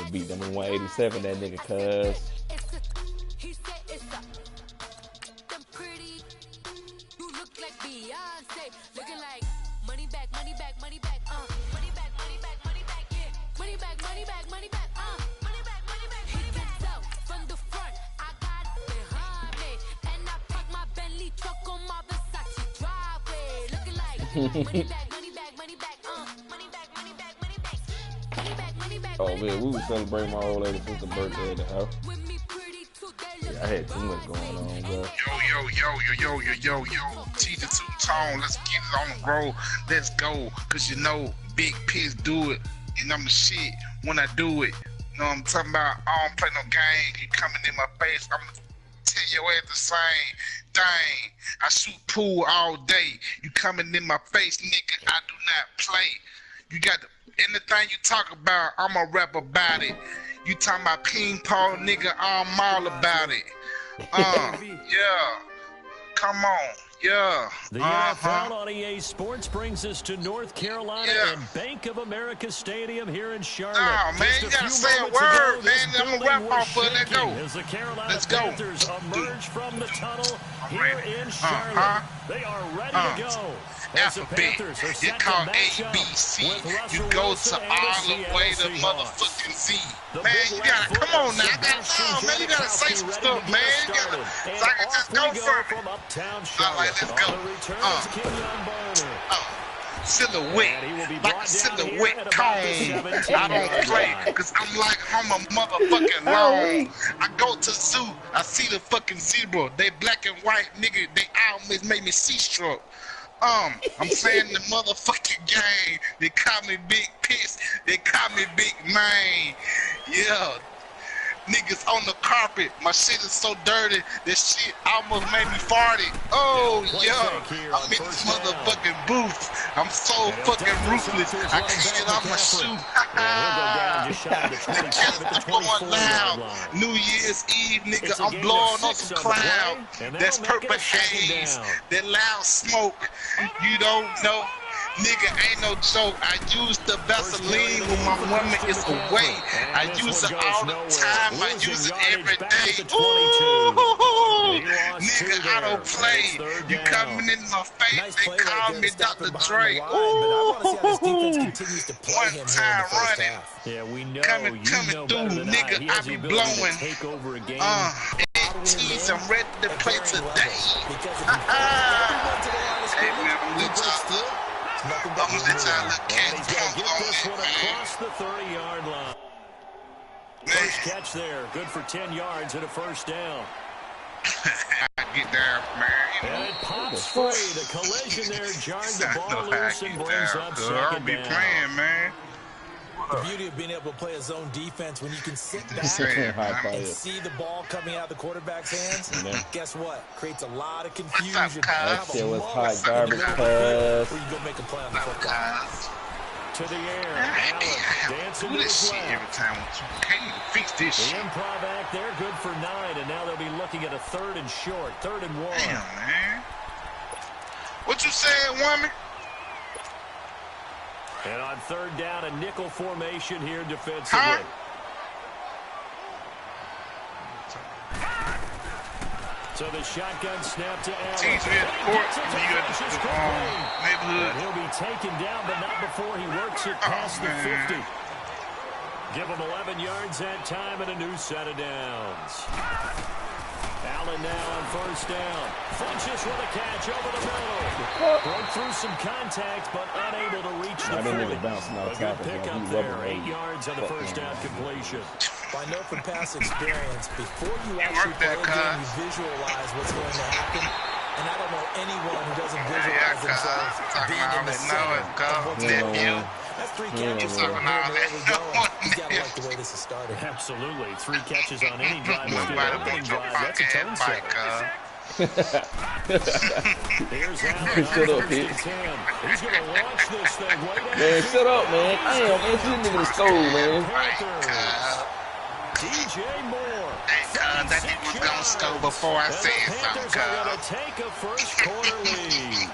nigga beat them in 187, that nigga, cuz. Oh man, we was celebrating my old lady's sister's birthday at the house. Yeah, I had too much going on, bro. Yo. Teach the two-tone. Let's get it on the road. Let's go. Cause you know, Big Piss do it. And I'm the shit when I do it. You know what I'm talking about? I don't play no game. You coming in my face, I'm gonna tell your ass the same thing. I shoot pool all day. You coming in my face, nigga, I do not play. You got anything you talk about, I'ma rap about it. You talking about ping pong, nigga, I'm all about it. Yeah. Come on. Yeah. The NFL on EA Sports brings us to North Carolina and Bank of America Stadium here in Charlotte. Oh, man, you gotta say a word, man. I'm gonna rap off of it. Let's go. As the Carolina Let's go. Panthers emerge from the tunnel here in Charlotte. They are ready to go. Alphabet, you call ABC, you go to all the way to motherfucking Z. Man, you gotta, come on now, man, you gotta say some stuff, man. You gotta, so I can just go from it. All right, let's go. Silhouette, like a silhouette cone. I don't play, cause I'm a motherfucking long. I go to zoo, I see the fucking zebra. They black and white, nigga, they always make me see-struck. I'm saying the motherfucking game. They call me Big Piss. They call me Big Man. Yeah. Niggas on the carpet. My shit is so dirty. This shit almost made me farty. Oh, yeah. I'm in this motherfucking booth. I'm so fucking ruthless. I can't get off my shoe. The cannons going loud. New Year's Eve, nigga. I'm blowing on some cloud. That's purple haze. That loud smoke. You don't know. Nigga, ain't no joke. I use the Vaseline when my woman is away. I use it all the time. I use it every day. Ooh, nigga, I don't play. You coming in my face, they call me Dr. Dre. Ooh, one time running. Yeah, we know. Coming through, nigga, I be blowing. ATs, I'm ready to play today. Hey, man, I'm with y'all. I'm gonna let y'all look cats pump on it, across the 30-yard line. First catch there, good for 10 yards and a first down. I get there, man. And it pops free. The collision there jarred the ball loose and brings up second down. I'll be playing, man. The beauty of being able to play a zone defense when you can sit back and see the ball coming out of the quarterback's hands, guess what? Creates a lot of confusion. That shit was hot garbage, cuz. Where you go make a play on the football. To the air. Dancing do this shit every time. Can't even fix this shit. The improv act there, good for 9, and now they'll be looking at a 3rd and short, 3rd and 1. Damn, man. What you saying, woman? And on 3rd down, a nickel formation here defensively. So the shotgun snap to Allen. Neighborhood. He'll be taken down, but not before he works it past the 50. Give him 11 yards that time and a new set of downs. Allen now on 1st down. Funches with a catch over the middle. Broke through some contact, but unable to reach the 40. A good pickup there. 8 yards on the 1st down completion. I know from past experience, before you actually play a game, you visualize what's going to happen. And I don't know anyone who doesn't visualize themselves being in the center of what's going on. That's 3 catches on every go. You got to like the way this is started. Absolutely. 3 catches on any drive. That's a tone setter. Here's Allen on 1st and 10. He's going to launch this thing way down. Man, shut up, man. Damn, man, this nigga the stole, man. DJ Moore. That nigga was gonna score before I said something, cuz. They're going to take a first-quarter lead.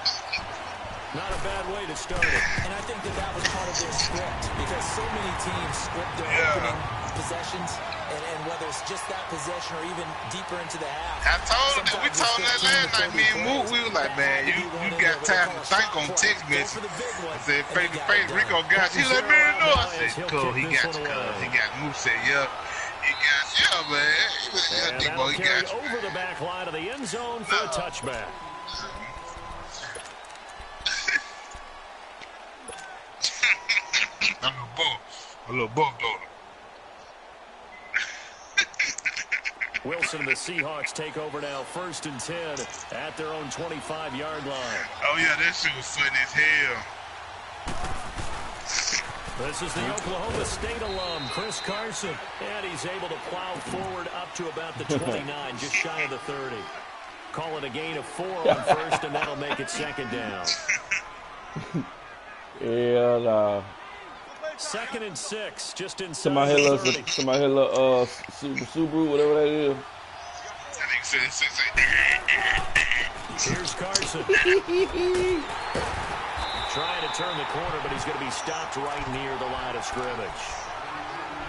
Not a bad way to start it. And I think that was part of their script, because so many teams script their opening possessions, and whether it's just that possession or even deeper into the half. I told him, we told him that last night, me and Moot, we was like, man, you got time to think on text message. I said, face to face, Rico got you. He was like, man, no. I said, cool, he got you, cuz. He got Moot said, yeah. He got you, man. And that'll carry over the back line of the end zone for a touchback. A little bull daughter. Wilson and the Seahawks take over now, 1st and 10 at their own 25-yard line. Oh, yeah, that shit was funny as hell. This is the Oklahoma State alum, Chris Carson, and he's able to plow forward up to about the 29, just shy of the 30. Call it a gain of 4 on 1st, and that'll make it 2nd down. Yeah, 2nd and 6, just inside somebody hit little Subaru, whatever that is. Here's Carson. Trying to turn the corner, but he's going to be stopped right near the line of scrimmage.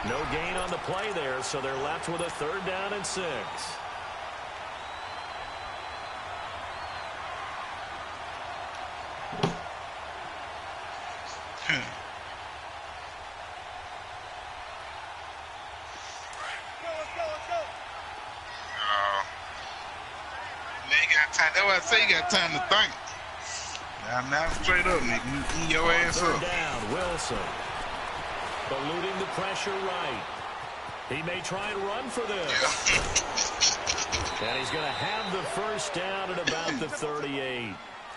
No gain on the play there, so they're left with a 3rd down and 6. That's why I say you got time to think. Now straight up, nigga. You eat your ass up. Down, Wilson. Eluding the pressure right. He may try and run for this. And he's going to have the 1st down at about the 38.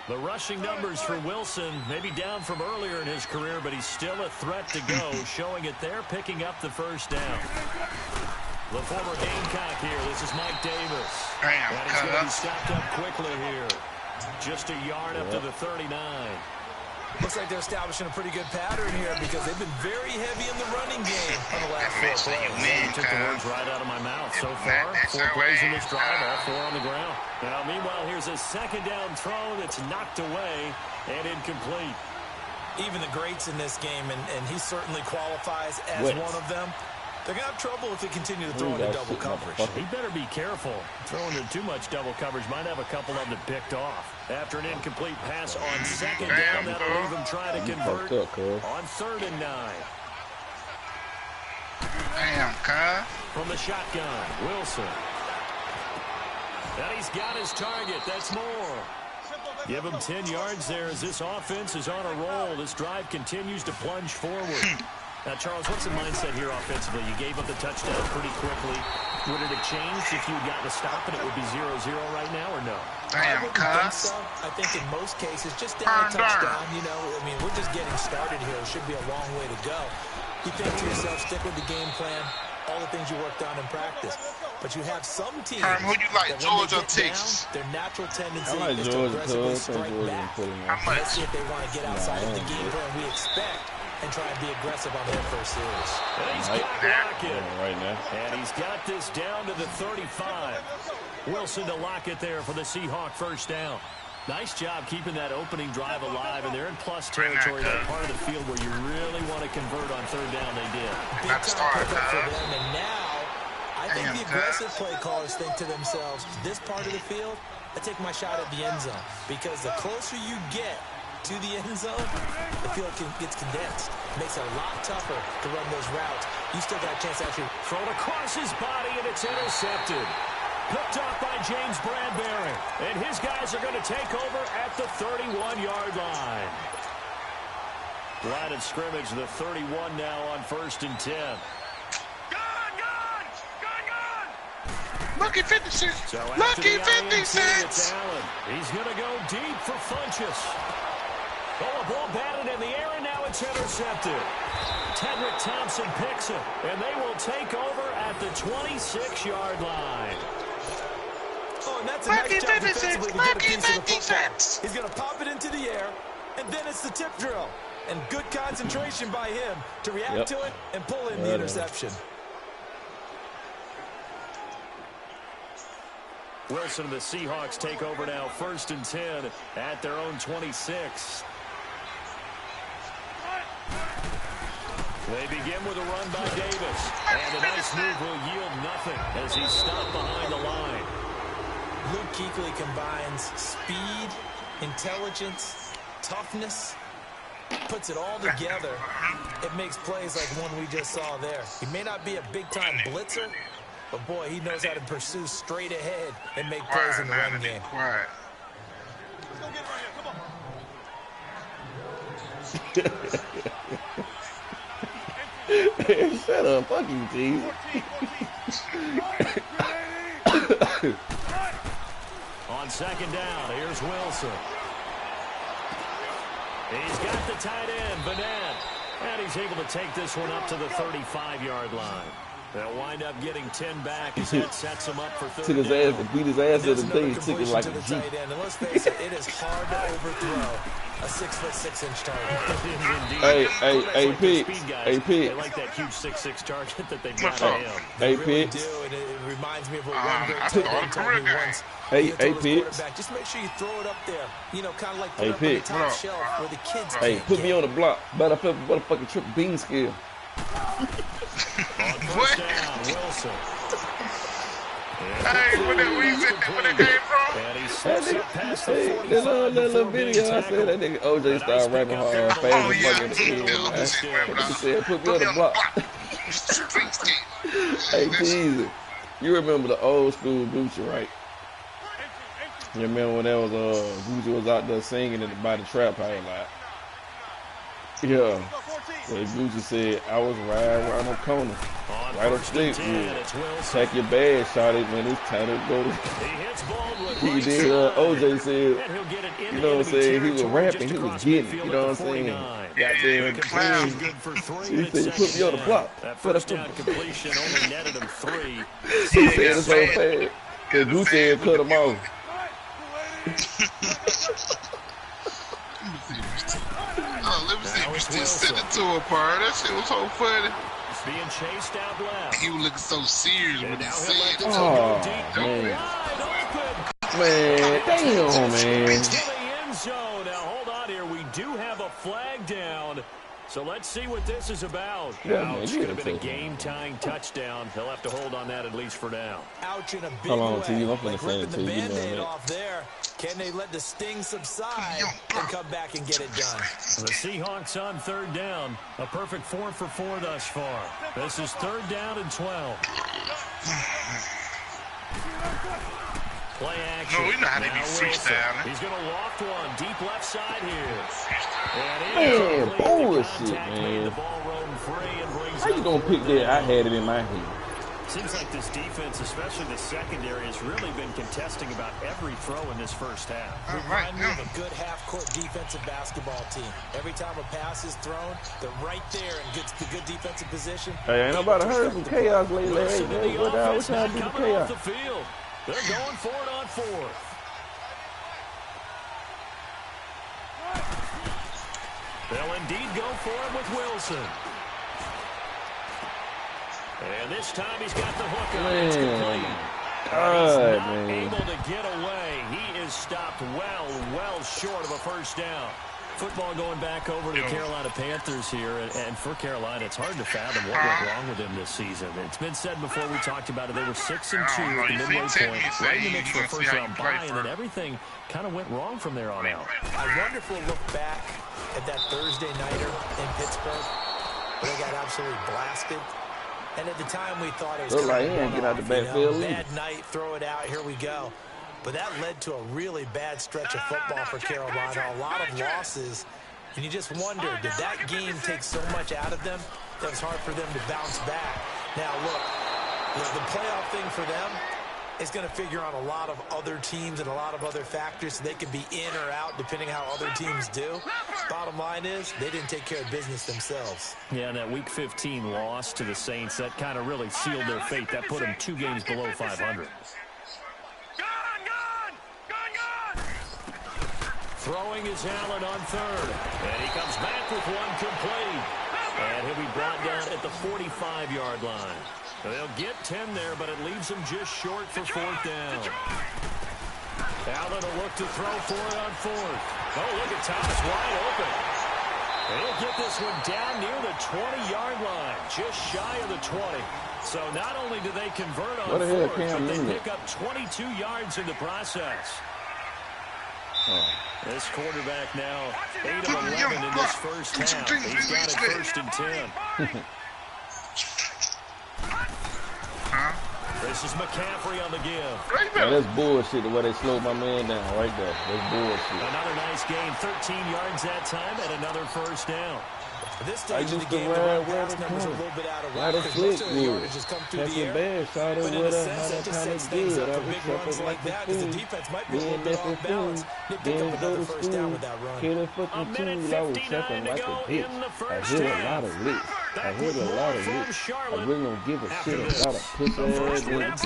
The rushing numbers for Wilson may be down from earlier in his career, but he's still a threat to go, showing it there, picking up the 1st down. The former Gamecock here. This is Mike Davis. Damn, and he's going to be stopped up quickly here. Just a yard up to the 39. Looks like they're establishing a pretty good pattern here because they've been very heavy in the running game on the last 4 plays. You took the words right out of my mouth. So far, 4 plays in this drive, all 4 on the ground. Now, meanwhile, here's a 2nd down throw that's knocked away and incomplete. Even the greats in this game, and he certainly qualifies as one of them. They're going to have trouble if they continue to throw into double coverage. He better be careful. Throwing into too much double coverage might have a couple of them picked off. After an incomplete pass on 2nd down, that'll leave him trying to convert on 3rd and 9. Damn, cuz. From the shotgun, Wilson. And he's got his target. That's more. Give him 10 yards there as this offense is on a roll. This drive continues to plunge forward. Now, Charles, what's the mindset here offensively? You gave up the touchdown pretty quickly. Would it have changed if you had gotten a stop and it would be 0-0 right now, or no? Damn, cuz. I think in most cases, just down a touchdown, you know, I mean, we're just getting started here. It should be a long way to go. You think to yourself, stick with the game plan, all the things you worked on in practice. But you have some teams who you like, Georgia or Texas? Their natural tendency like is Georgia, to aggressively strike back. How much? Let's see if they want to get outside of the game plan we expect and try and be aggressive on their first series. And he's got Lockett. Right now. And he's got this down to the 35. Wilson to Lockett there for the Seahawk 1st down. Nice job keeping that opening drive alive, and they're in plus territory, that part of the field where you really want to convert on 3rd down. They did. Big time pickup for them, and now I think the aggressive play callers think to themselves, this part of the field, I take my shot at the end zone, because the closer you get to the end zone, the field gets condensed. It makes it a lot tougher to run those routes. You still got a chance to actually throw it across his body, and it's intercepted. Picked off by James Bradbury. And his guys are going to take over at the 31-yard line. Line of scrimmage, the 31 now on 1st and 10. Lucky 50 cents. So Lucky 50 cents. He's going to go deep for Funchess. Oh, a ball batted in the air, and now it's intercepted. Tedrick Thompson picks it, and they will take over at the 26-yard line. Oh, and that's a nice job defensively to get a piece of the football. He's going to pop it into the air, and then it's the tip drill. And good concentration by him to react to it and pull in the interception. Wilson and the Seahawks take over now, 1st and 10 at their own 26. They begin with a run by Davis. And a nice move will yield nothing as he's stopped behind the line. Luke Kuechly combines speed, intelligence, toughness, puts it all together. It makes plays like one we just saw there. He may not be a big-time blitzer, but, boy, he knows how to pursue straight ahead and make plays in the run game. Quiet. Shut up, fuck you, T. On second down, here's Wilson. He's got the tight end, Vanette. And he's able to take this one up to the 35-yard line. They'll wind up getting 10 back as that sets him up for third Took his ass and beat his ass the other day. He took it like a Jeep. And let's face it, it is hard to overthrow a 6'6" target. Hey, Pete. Hey, Pete. They like that huge 6'6" target that they got What's up? him. Hey, Really Pete. do, and it reminds me of what one great tight end told me once. Hey, He told his Pete. quarterback, just make sure you throw it up there. You know, kind of like Hey, put it up on the Pete. top shelf where the kids Hey, can't put get me on the block. Motherfucking triple bean skill. On first down, Wilson. Hey, where that came from? And he slips up past the 45 That little before being video, I said tackled. that nigga OJ started rapping hard fast as fucking kid, man. He said, put me on the block. Hey, Teasy, you remember the old school Gucci, right? You remember when that was Gucci was out there singing by the trap house, like, yeah. Well, Gucci said, I was riding around the corner, right up street. Pack your bag, shot it, man. It's time to go. He did. OJ said, you know what I'm saying? He was rapping, he was getting it. You know what I'm saying? Goddamn clown. He said, put me on the block. First down completion only netted him 3. He said it so fast. Because Gucci had cut him off. Let me see. You just sent it to a part. That shit was so funny. He's being chased out left. He was looking so serious when he said it. Oh, man. Man, damn, man. To the end zone. Now, hold on here. We do have a flag down. So let's see what this is about. Yeah, Ouch, could have been a game-tying touchdown. He'll have to hold on that at least for now. Ouch in a big Hold on, way. T. I'm finna Like send it ripping to the you. You know Band-Aid that. off there. Can they let the sting subside and come back and get it done? The Seahawks on third down. A perfect 4 for 4 thus far. This is third down and 12. Play action. No, we know how they be Now freestyling. He's going to loft one deep left side here. Man, bullshit, man. How you gonna pick that? I had it in my head. Seems like this defense, especially the secondary, has really been contesting about every throw in this first half. Remind me of a good half-court defensive basketball team. Every time a pass is thrown, they're right there and gets the good defensive position. Hey, ain't nobody heard some chaos lately. Hey, man, what y'all do to Coming off chaos? the field. They're going for it on 4th. They'll indeed go for it with Wilson. And this time he's got the hook on. It's complete. God, He's not man. able to get away. He is stopped well short of a first down. Football going back over to the Carolina Panthers here. And for Carolina, it's hard to fathom what went wrong with them this season. It's been said before we talked about it. They were 6-2 at the midway point. Right in the mix for a first-round bye, and then everything kind of went wrong from there on out. I wonder if we'll look back at that Thursday nighter in Pittsburgh where they got absolutely blasted. And at the time, we thought it was Look kind like he of ain't get out the one-off, backfield either. bad night, throw it out, here we go. But that led to a really bad stretch of football for Carolina, a lot of losses. And you just wonder, did that game take so much out of them that it was hard for them to bounce back? Now, look, the playoff thing for them is going to figure on a lot of other teams and a lot of other factors, so they could be in or out depending how other teams do. Bottom line is, they didn't take care of business themselves. Yeah, and that Week 15 loss to the Saints, that kind of really sealed their fate. That put them 2 games below 500. Throwing is Allen on third. And he comes back with one complete. And he'll be brought down at the 45-yard line. They'll get 10 there, but it leaves them just short for 4th down. Allen will look to throw for it on 4th. Oh, look at Thomas wide open. He'll get this one down near the 20-yard line, just shy of the 20. So not only do they convert on fourth, but they pick up 22 yards in the process. This quarterback now 8 of 11 in this first half. He's got it 1st and 10. This is McCaffrey on the give. Man, that's bullshit the way they slowed my man down right there. That's bullshit. Another nice gain, 13 yards that time, and another 1st down. This stage of the game, the run pass numbers are a little bit out of whack because most of the yardage has come through the air. But in a sense, that just sets things up for big runs like that because the defense might be a little bit off balance. They pick up another 1st down with that run. A minute 59 to go in the first half. I heard a lot of licks. I really don't give a shit about a pussy ass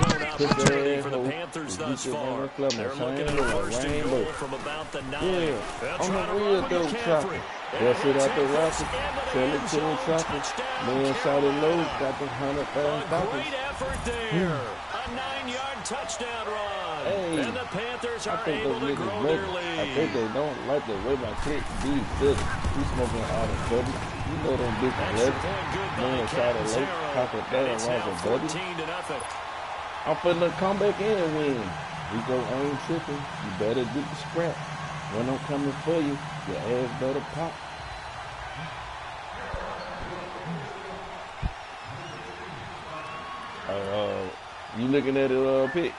for the Panthers thus far. They're looking at a 1st and goal from about the 9. Yeah, I'm a real dope chopper. That's it out the rocket. Sell it to the chopper. Man shot it low. Got the 100,000 pockets. Great effort there. A 9-yard touchdown run. Hey, and the Panthers are able to grow their lead. I think they don't like the way my click be good. He's smoking all the buddy. You know them big legs. Man shot it low. Pop it down around the buddy. I'm finna come back in and win. We go ain't tripping. You better get the scrap. When I'm coming for you, your ass better pop. You looking at it, picks?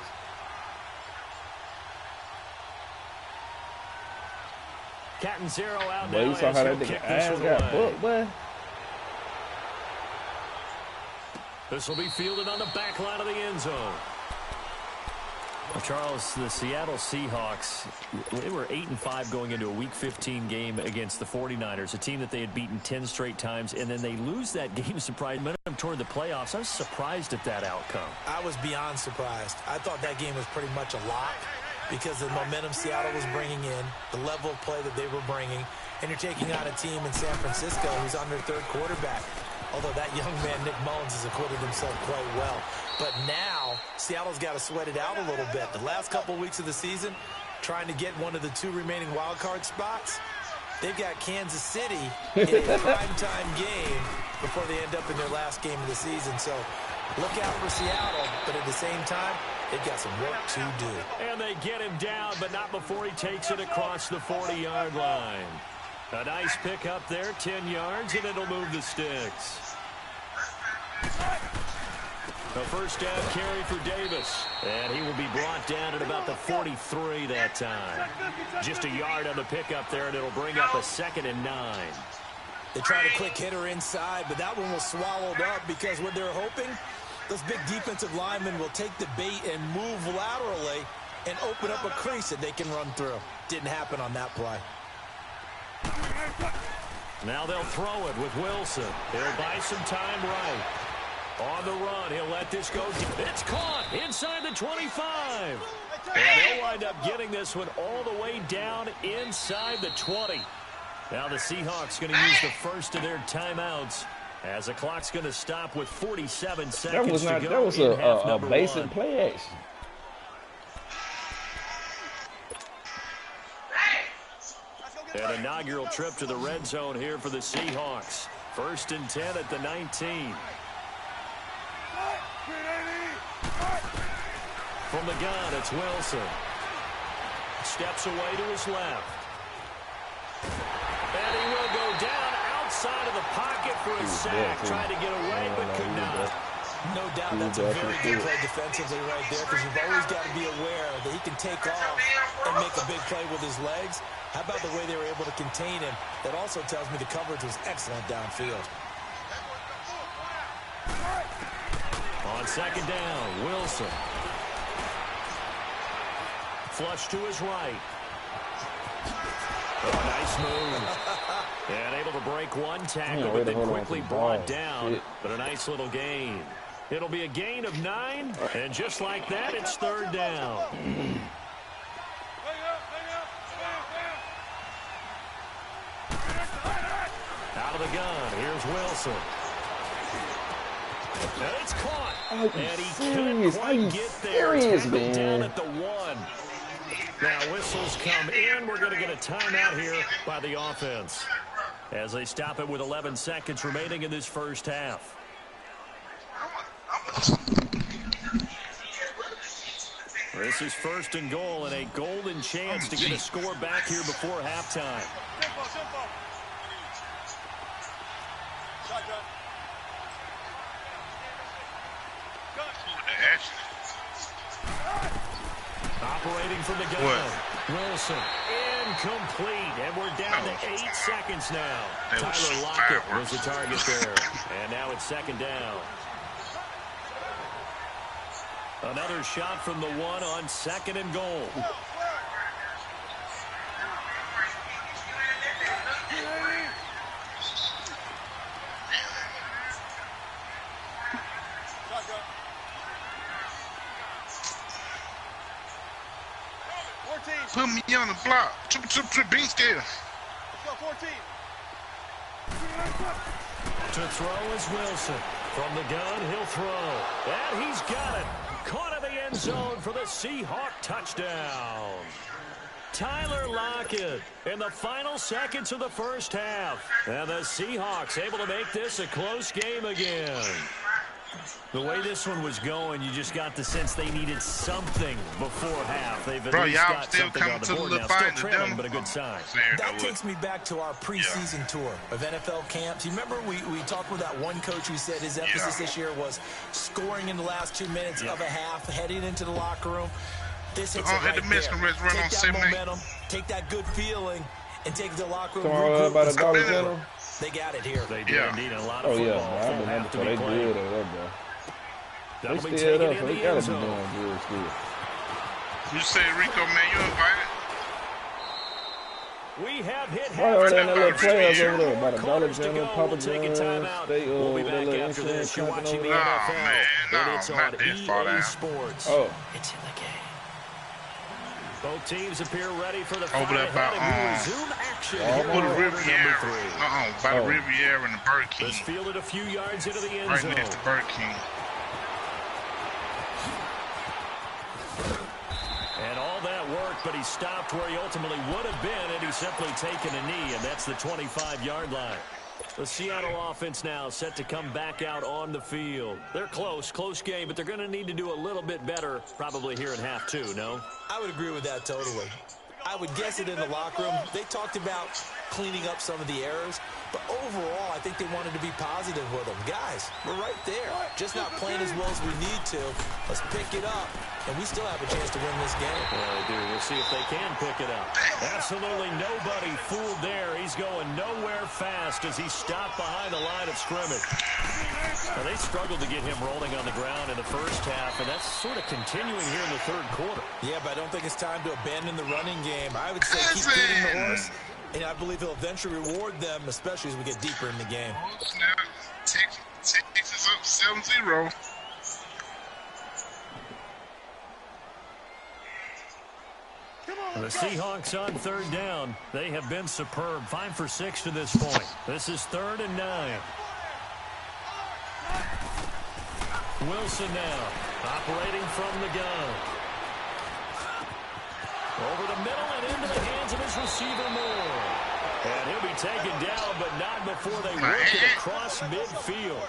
Cat and 0 out boy, now. You saw how that nigga ass got booked, boy. This will be fielded on the back line of the end zone. Well, Charles, the Seattle Seahawks, they were 8-5 going into a Week 15 game against the 49ers, a team that they had beaten 10 straight times, and then they lose that game, surprised them toward the playoffs. I was surprised at that outcome. I was beyond surprised. I thought that game was pretty much a lock because of the momentum Seattle was bringing in, the level of play that they were bringing, and you're taking on a team in San Francisco who's on their 3rd quarterback. Although that young man, Nick Mullins, has acquitted himself quite well. But now, Seattle's got to sweat it out a little bit. The last couple weeks of the season, trying to get one of the 2 remaining wild card spots, they've got Kansas City in a primetime game before they end up in their last game of the season. So look out for Seattle, but at the same time, they've got some work to do. And they get him down, but not before he takes it across the 40-yard line. A nice pick up there, 10 yards, and it'll move the sticks. A 1st down carry for Davis. And he will be brought down at about the 43 that time. Just a yard on the pickup there, and it'll bring up a 2nd and 9. They tried a quick hitter inside, but that one was swallowed up because what they're hoping, those big defensive linemen will take the bait and move laterally and open up a crease that they can run through. Didn't happen on that play. Now they'll throw it with Wilson. He'll buy some time right. On the run, he'll let this go. It's caught inside the 25. And they'll wind up getting this one all the way down inside the 20. Now the Seahawks going to use the first of their timeouts as the clock's going to stop with 47 seconds to go. That was a basic play action. An inaugural trip to the red zone here for the Seahawks. 1st and 10 at the 19. From the gun, it's Wilson. Steps away to his left. And he will go down outside of the pocket for a sack. Tried to get away, but could not. No doubt that's a very good play defensively right there because you've always got to be aware that he can take off and make a big play with his legs. How about the way they were able to contain him? That also tells me the coverage was excellent downfield. On 2nd down, Wilson. Flush to his right. Oh, nice move. And able to break one tackle, but then quickly brought down. But a nice little gain. It'll be a gain of 9, and just like that, it's 3rd down. Out of the gun, here's Wilson. And it's caught. And he couldn't quite get there. Tackled down at the 1. Now whistles come in. We're going to get a timeout here by the offense. as they stop it with 11 seconds remaining in this first half. This is 1st and goal and a golden chance to get a score back here before halftime. Operating from the gun. Wilson, incomplete, and we're down to 8 seconds now. Tyler Lockett was the target there, and now it's 2nd down. Another shot from the one on 2nd and goal. Put me on the block. Bean scale. To throw is Wilson. From the gun, he'll throw. And he's got it. Caught in the end zone for the Seahawk touchdown. Tyler Lockett in the final seconds of the first half. And the Seahawks able to make this a close game again. The way this one was going, you just got the sense they needed something before half. They've at least got something on the board now. Still trailing, but a good sign. That takes me back to our preseason tour of NFL camps. You remember we talked with that one coach who said his emphasis this year was scoring in the last 2 minutes of a half, heading into the locker room. This hits it right there. Take that momentum, take that good feeling, and take the locker room. They got it here. They do indeed. A lot of football will have to be played. They still up, so they gotta be doing good still. You say, Rico, man, you invited? We have hit half. Why are there no little players over there? By the Dollar Corners General, Papa John's, they we'll be back after this. You're watching the NFL. And it's on EA Sports. Oh. It's in the game. Both teams appear ready for the over there by resume action. By the Riviera and the Burger King. It's fielded a few yards into the end zone. Right next to Burger King. And all that worked, but he stopped where he ultimately would have been, and he's simply taken a knee, and that's the 25-yard line. The Seattle offense now set to come back out on the field. They're close game, but they're going to need to do a little bit better probably here in half 2, no? I would agree with that totally. I would guess it in the locker room. They talked about cleaning up some of the errors, but overall, I think they wanted to be positive with them. Guys, we're right there. Just not playing as well as we need to. Let's pick it up, and we still have a chance to win this game. Yeah, they do. We'll see if they can pick it up. Absolutely nobody fooled there. He's going nowhere fast as he stopped behind the line of scrimmage. Now, they struggled to get him rolling on the ground in the first half, and that's sort of continuing here in the third quarter. Yeah, but I don't think it's time to abandon the running game. I would say keep feeding the horse, and I believe he'll eventually reward them, especially as we get deeper in the game. Texas up 7-0. The Seahawks on 3rd down. They have been superb. 5 for 6 to this point. This is 3rd and 9. Wilson now operating from the gun. Over the middle and into the hands of his receiver Moore. And he'll be taken down, but not before they work it across midfield.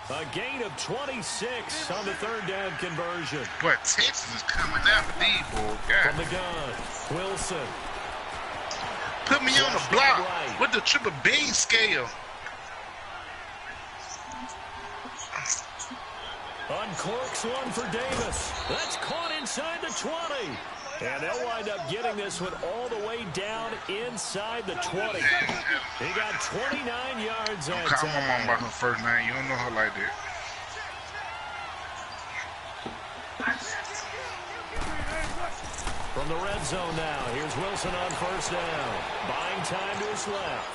A gain of 26 on the 3rd down conversion. But Texas is coming after these boys. From the gun, Wilson. Put me on the block with the triple beam scale. Uncorks one for Davis. That's caught inside the 20. And they'll wind up getting this one all the way down inside the 20. He got 29 yards that time. Call my mom by her first name. You don't know her like that. From the red zone now, here's Wilson on 1st down. Buying time to his left.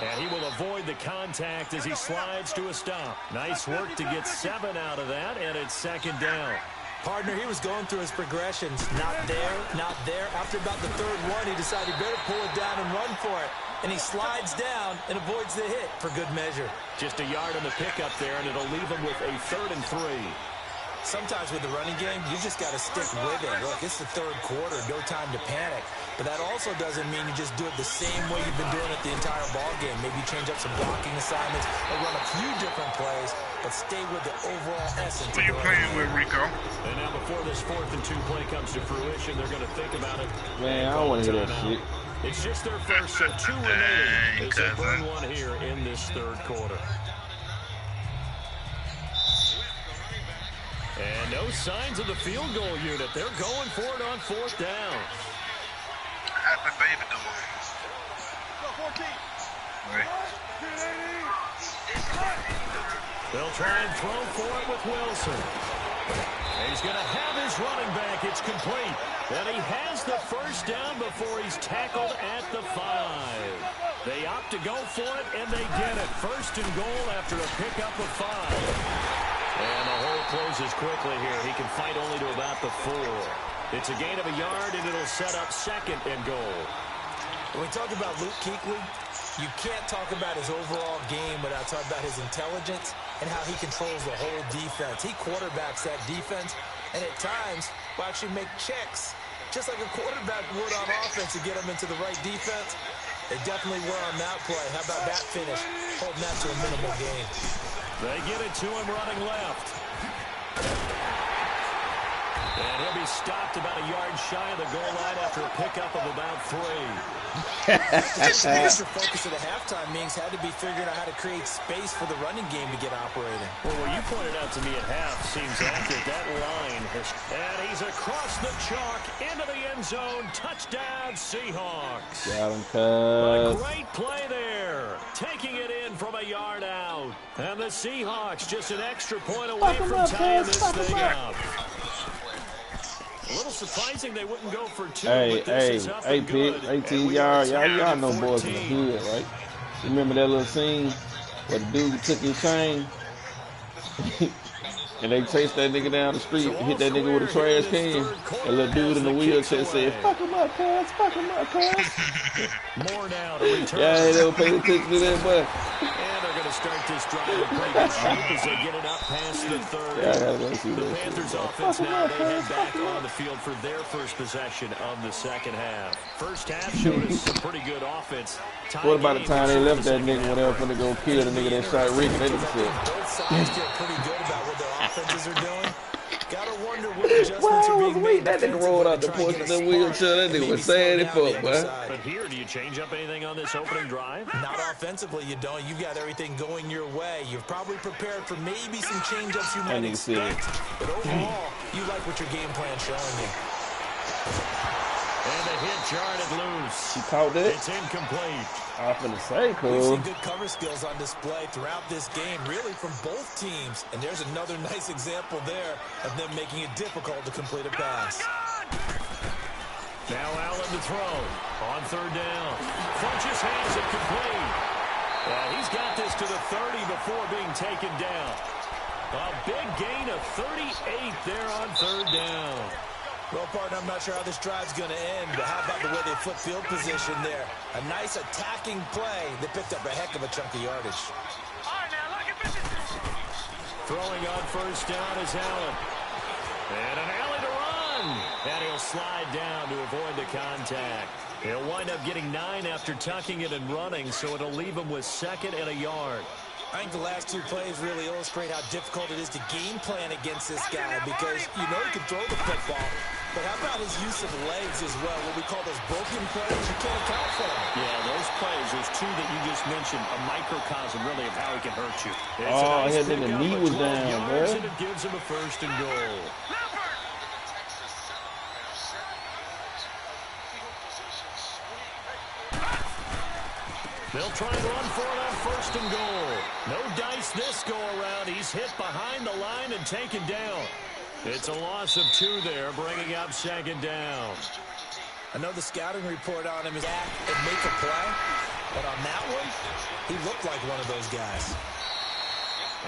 And he will avoid the contact as he slides to a stop. Nice work to get 7 out of that, and it's 2nd down. Partner, he was going through his progressions. Not there, not there. After about the 3rd one, he decided he better pull it down and run for it. And he slides down and avoids the hit for good measure. Just a yard on the pickup there, and it'll leave him with a 3rd and 3. Sometimes with the running game, you just got to stick with it. Look, it's the 3rd quarter. No time to panic. But that also doesn't mean you just do it the same way you've been doing it the entire ball game. Maybe change up some blocking assignments or run a few different plays, but stay with the overall essence. Who are you playing with, Rico? And now before this 4th and 2 play comes to fruition, they're going to think about it. Man, I don't want to hear that shit. It's just their first, so 2 remaining as they burn one here in this 3rd quarter. And no signs of the field goal unit. They're going for it on 4th down. How's the baby doing? Right. They'll try and throw for it with Wilson. He's going to have his running back. It's complete. And he has the first down before he's tackled at the 5. They opt to go for it, and they get it. 1st and goal after a pickup of 5. And the hole closes quickly here. He can fight only to about the 4. It's a gain of a yard, and it'll set up 2nd and goal. When we talk about Luke Kuechly, you can't talk about his overall game without talking about his intelligence and how he controls the whole defense. He quarterbacks that defense, and at times will actually make checks, just like a quarterback would on offense to get them into the right defense. They definitely were on that play. How about that finish? Holding that to a minimal gain. They get it to him running left. And he'll be stopped about a yard shy of the goal line after a pickup of about 3. Extra focus at the halftime means had to be figuring out how to create space for the running game to get operating. Well, what you pointed out to me at half seems accurate. That line has... And he's across the chalk into the end zone. Touchdown, Seahawks. Got him, A cuz. great play there. Taking it in from a yard out. And the Seahawks just an extra point away from tying this thing up. A little surprising they wouldn't go for 2, but this is up and good. Y'all know boys in the hood, right? You remember that little scene where the dude took his chain and they chased that nigga down the street and hit that nigga with a trash can? That little dude in the wheelchair said, "Fuck him up, cuz, fuck him up, cuz." More now to return. Yeah, they don't pay attention to that, but. And they're going to start this drive in pretty good shape as they get it up past the 3rd. The Panthers offense now, they head back on the field for their first possession of the 2nd half. First half showed us some pretty good offense. What about the time they left that nigga when they were finna go kill the nigga that shot Rick? They just said, both sides feel pretty good about what their offenses are doing. Gotta wonder what adjustments are being made. That nigga rolled out the porch in the wheelchair. That nigga was sad as fuck, man. But here, do you change up anything on this opening drive? Not offensively, you don't. You've got everything going your way. You've probably prepared for maybe some change-ups you might expect. But overall, you like what your game plan's showing you. And the hit jarred loose. He caught that? It's incomplete. I was finna say, cool. We've seen good cover skills on display throughout this game, really from both teams. And there's another nice example there of them making it difficult to complete a pass. Now Allen to throw on 3rd down. Funches has it complete. And he's got this to the 30 before being taken down. A big gain of 38 there on 3rd down. Well, partner, I'm not sure how this drive's going to end, but how about the way they flip field position there? A nice attacking play. They picked up a heck of a chunk of yardage. Throwing on 1st down is Allen. And an alley to run. And he'll slide down to avoid the contact. He'll wind up getting 9 after tucking it and running, so it'll leave him with 2nd and a yard. I think the last 2 plays really illustrate how difficult it is to game plan against this guy because you know he can throw the football, but how about his use of legs as well, what we call those broken plays? You can't account for them. Yeah, those plays, those 2 that you just mentioned, a microcosm really of how he can hurt you. His knee was down, man. And it gives him a 1st and goal. They'll try and run for it on 1st and goal. No dice this go around. He's hit behind the line and taken down. It's a loss of 2 there, bringing up 2nd down. I know the scouting report on him is act and make a play, but on that one, he looked like one of those guys.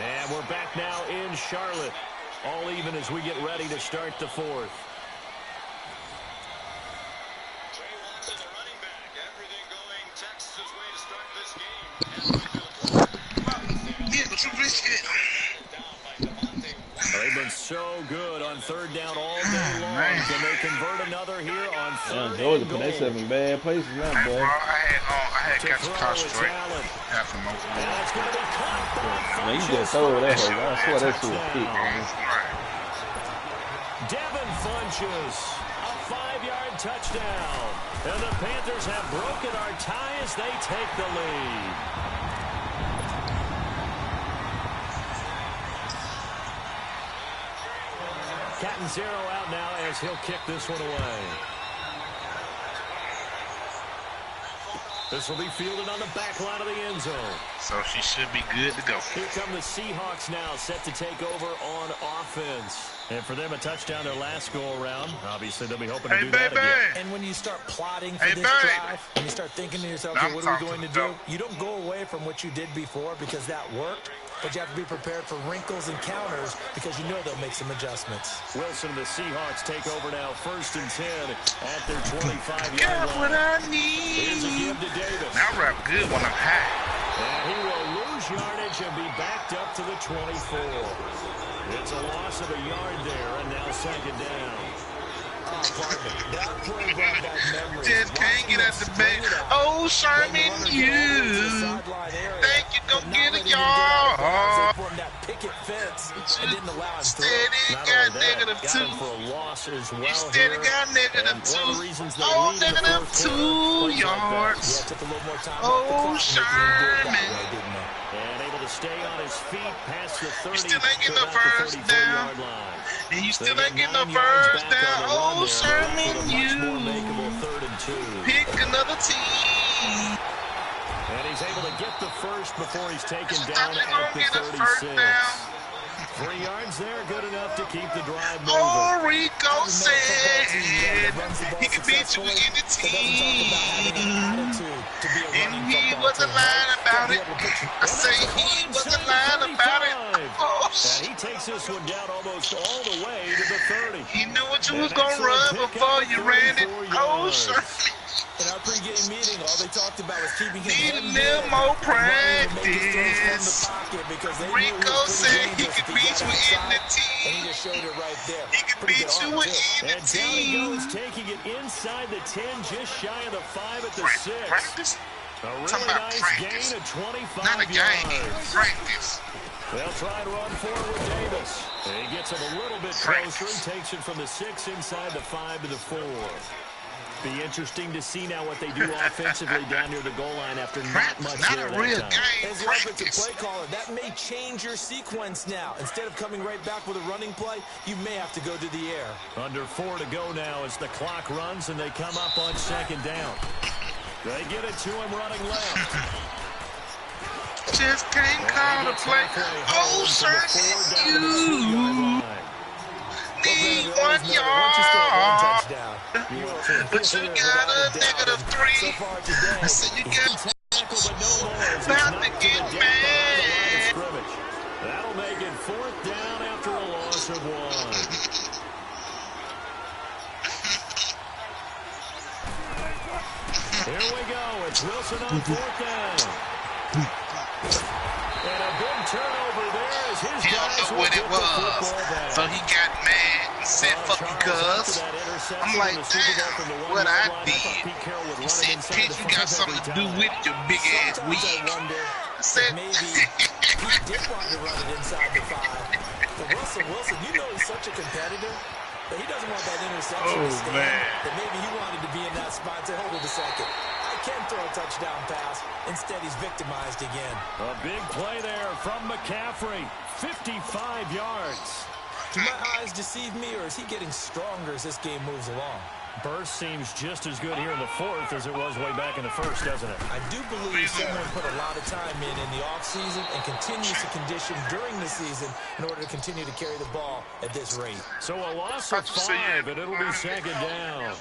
And we're back now in Charlotte. All even as we get ready to start the 4th. They've been so good on third down all day long. Can they convert another here on third Georgia and put goal? themselves in bad places now, boy. I had got the car straight. Got some more. That's going to be caught by Man, you just throw that hoe. I swear that shit was touchdown. kick, man. Devin Funches, a 5-yard touchdown. And the Panthers have broken our tie as they take the lead. Catanzaro out now as he'll kick this one away. This will be fielded on the back line of the end zone. So she should be good to go. Here come the Seahawks now, set to take over on offense. And for them, a touchdown their last go-around. Obviously, they'll be hoping to do that again. And when you start plotting for this drive, and you start thinking to yourself, okay, what are we going to do? You don't go away from what you did before because that worked. But you have to be prepared for wrinkles and counters because you know they'll make some adjustments. Wilson and the Seahawks take over now, 1st and 10 at their 25-yard Got line. what I Here's a need. give to Davis. Now rap good when I'm high. And he will lose yardage and be backed up to the 24. It's a loss of a yard there, and now 2nd down. That play brought back memories. Just can't get at the bank. Oh, Sherman, you think you gonna get a yard? Steady got -2. For a loss as well. You steady got -2. Oh, -2 yards. Oh, Sherman. And able to stay on his feet past the 30. You still ain't getting no first down. Line. And you still ain't getting no first down. Oh, Sherman, you pick another team. And he's able to get the first before he's taken down You're at gonna the get a first 36. down. 3 yards there, good enough to keep the drive moving. Oh, Rico said he could beat you in the team. And he wasn't lying about it. I say he wasn't lying about it. Oh, And he takes this one down almost all the way to the 30. he knew what you was going to run before you ran it. Oh, sure. In our pregame meeting, all they talked about was keeping him Need a little more practice. Rico said he could beat you in the And he team. just showed it right there. He could beat you in the And down he team. goes, taking it inside the 10, just shy of the 5 at the 6. Practice? A really Talking about nice practice. gain of 25 Not a game. yards. Practice. They'll try and run forward with Davis. And he gets him a little bit closer. He takes it from the 6 inside the 5 to the 4. Be interesting to see now what they do offensively down near the goal line after not much Not there a that real time. game. As the offensive Practice. play caller, that may change your sequence now. Instead of coming right back with a running play, you may have to go to the air. Under 4 to go now as the clock runs and they come up on 2nd down. They get it to him running left. Just can't call the play. Oh, sir, you need 1 yard. But you got a -3. I said you got about to get mad. That'll make it 4th down after a loss of 1. Here we go. It's Wilson on 4th down. And a big turnover there as his He guys don't know will what get it the was. football back. So he got mad and said, fuck you, cuz. I'm like, damn, what I did. He said, Pitch, you got something to do with your big ass wig. I said, Maybe he did want to run it inside the 5. But Wilson, you know he's such a competitor that he doesn't want that interception to stand. man. That maybe he wanted to be in that spot and say, hold it a second. I can throw a touchdown pass. Instead, he's victimized again. A big play there from McCaffrey. 55 yards. Do my eyes deceive me, or is he getting stronger as this game moves along? Burst seems just as good here in the 4th as it was way back in the 1st, doesn't it? I do believe someone put a lot of time in the offseason and continues to condition during the season in order to continue to carry the ball at this rate. So a loss of 5, and it'll be 2nd down.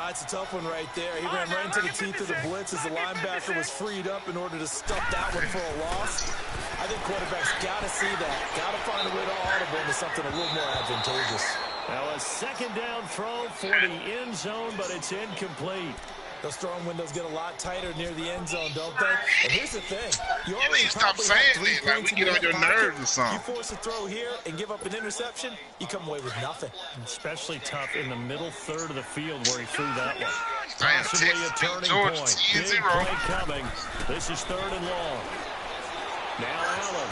It's a tough one right there. He ran right into the teeth of the blitz as the linebacker was freed up in order to stuff that one for a loss. I think quarterbacks got to see that. Got to find a way to audible into something a little more advantageous. Now a 2nd down throw for the end zone, but it's incomplete. Those throwing windows get a lot tighter near the end zone, don't they? And here's the thing. You need to stop saying that. Like, we get on your nerves or something. You force a throw here and give up an interception, you come away with nothing. Especially tough in the middle third of the field where he threw that one. Damn, Possibly a turning point. Big 10-0. play coming. This is 3rd and long. Now Allen.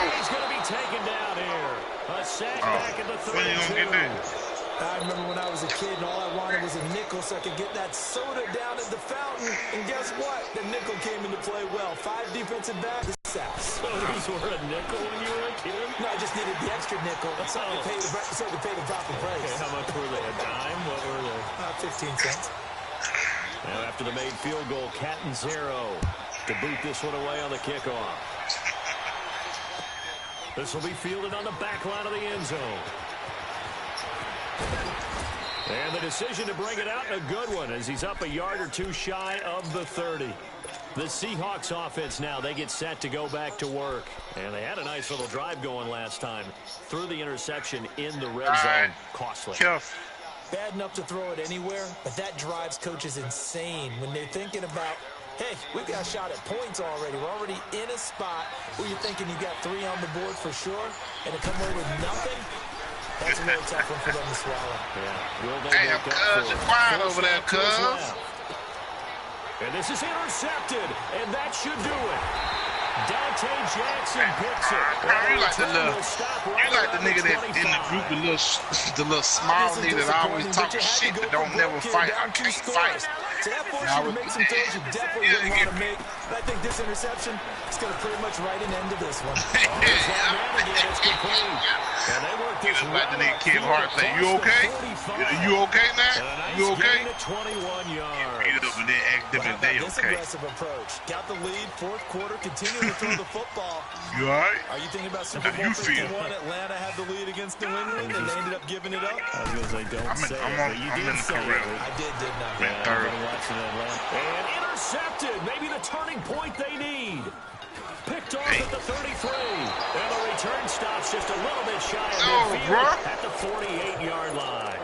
And he's going to be taken down here. A sack back at the 32. I remember when I was a kid and all I wanted was a nickel so I could get that soda down at the fountain. And guess what? The nickel came into play well. 5 defensive backs. Sodas were a nickel when you were a kid? No, I just needed the extra nickel. So I could pay the proper price. Okay, how much were they? A dime? What were they? 15 cents. Now after the made field goal, Catanzaro to boot this one away on the kickoff. This will be fielded on the back line of the end zone. And the decision to bring it out in a good one as he's up a yard or two shy of the 30. The Seahawks offense now, they get set to go back to work. And they had a nice little drive going last time. Threw the interception in the red zone. Costly. Bad enough to throw it anywhere, but that drives coaches insane when they're thinking about, hey, we've got a shot at points already. We're already in a spot where you're thinking you got 3 on the board for sure, and to come away with nothing, that's a really tough one for them to swallow. Yeah. Will they Damn, make up cuz, for you're it? quiet over there, cuz. And this is intercepted, and that should do it. Dante Jackson picks it. You like the nigga that in the group, the little small nigga that always talk shit but don't never fight. I can't fight. So that force you to make some throws you definitely wouldn't want to make. But I think this interception is going to pretty much write an end to this one. It's complete. And they work this like the nigga Kid Hart say, you okay? You okay now? You okay? 21 yards. Beat it up and then act different. They This okay. aggressive approach. Got the lead, 4th quarter, continuing to throw the football. You alright? Are you thinking about Super Bowl 51? Atlanta had the lead against New England, and they ended up giving it up? I was going to say, don't say it, but you did say it. I didn't I? Yeah, I've been watching Atlanta. And intercepted. Maybe the turning point they need. Picked off at the 33. And the return stops just a little bit shy of midfield at the 48-yard line.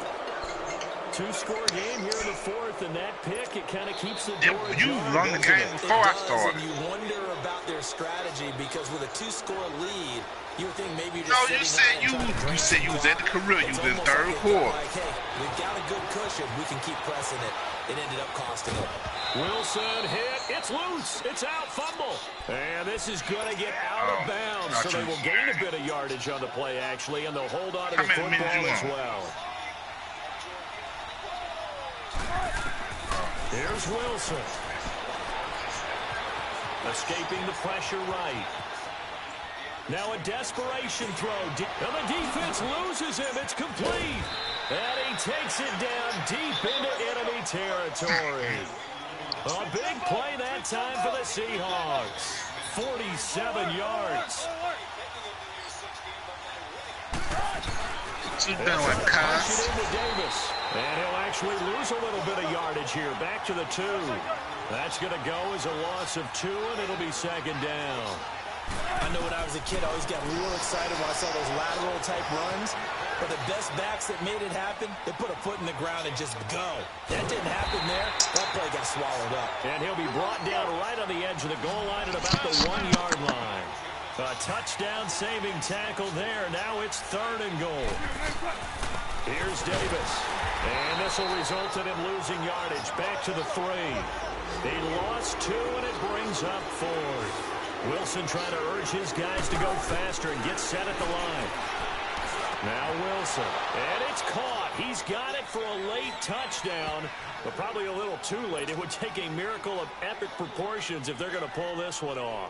2-score game here in the 4th, and that pick, it kind of keeps the door you run the game before I started. And you wonder about their strategy because with a 2-score lead, you would think maybe you're just you said you was at the career. You was in 3rd quarter. Like, hey, we've got a good cushion. We can keep pressing it. It ended up costing them. Wilson hit. It's loose. It's out. Fumble. And this is going to get out of bounds, so they will gain a bit of yardage on the play, actually, and they'll hold on to the football as well. Here's Wilson. Escaping the pressure right. Now a desperation throw. And the defense loses him. It's complete. And he takes it down deep into enemy territory. A big play that time for the Seahawks. 47 yards. What you doing, cuz? Davis. And he'll actually lose a little bit of yardage here. Back to the 2. That's going to go as a loss of 2, and it'll be 2nd down. I know when I was a kid, I always got real excited when I saw those lateral-type runs. But the best backs that made it happen, they put a foot in the ground and just go. That didn't happen there. That play got swallowed up. And he'll be brought down right on the edge of the goal line at about the 1-yard line. A touchdown-saving tackle there. Now it's 3rd and goal. Here's Davis. And this will result in him losing yardage. Back to the 3. He lost 2, and it brings up 4. Wilson trying to urge his guys to go faster and get set at the line. Now Wilson. And it's caught. He's got it for a late touchdown, but probably a little too late. It would take a miracle of epic proportions if they're going to pull this one off.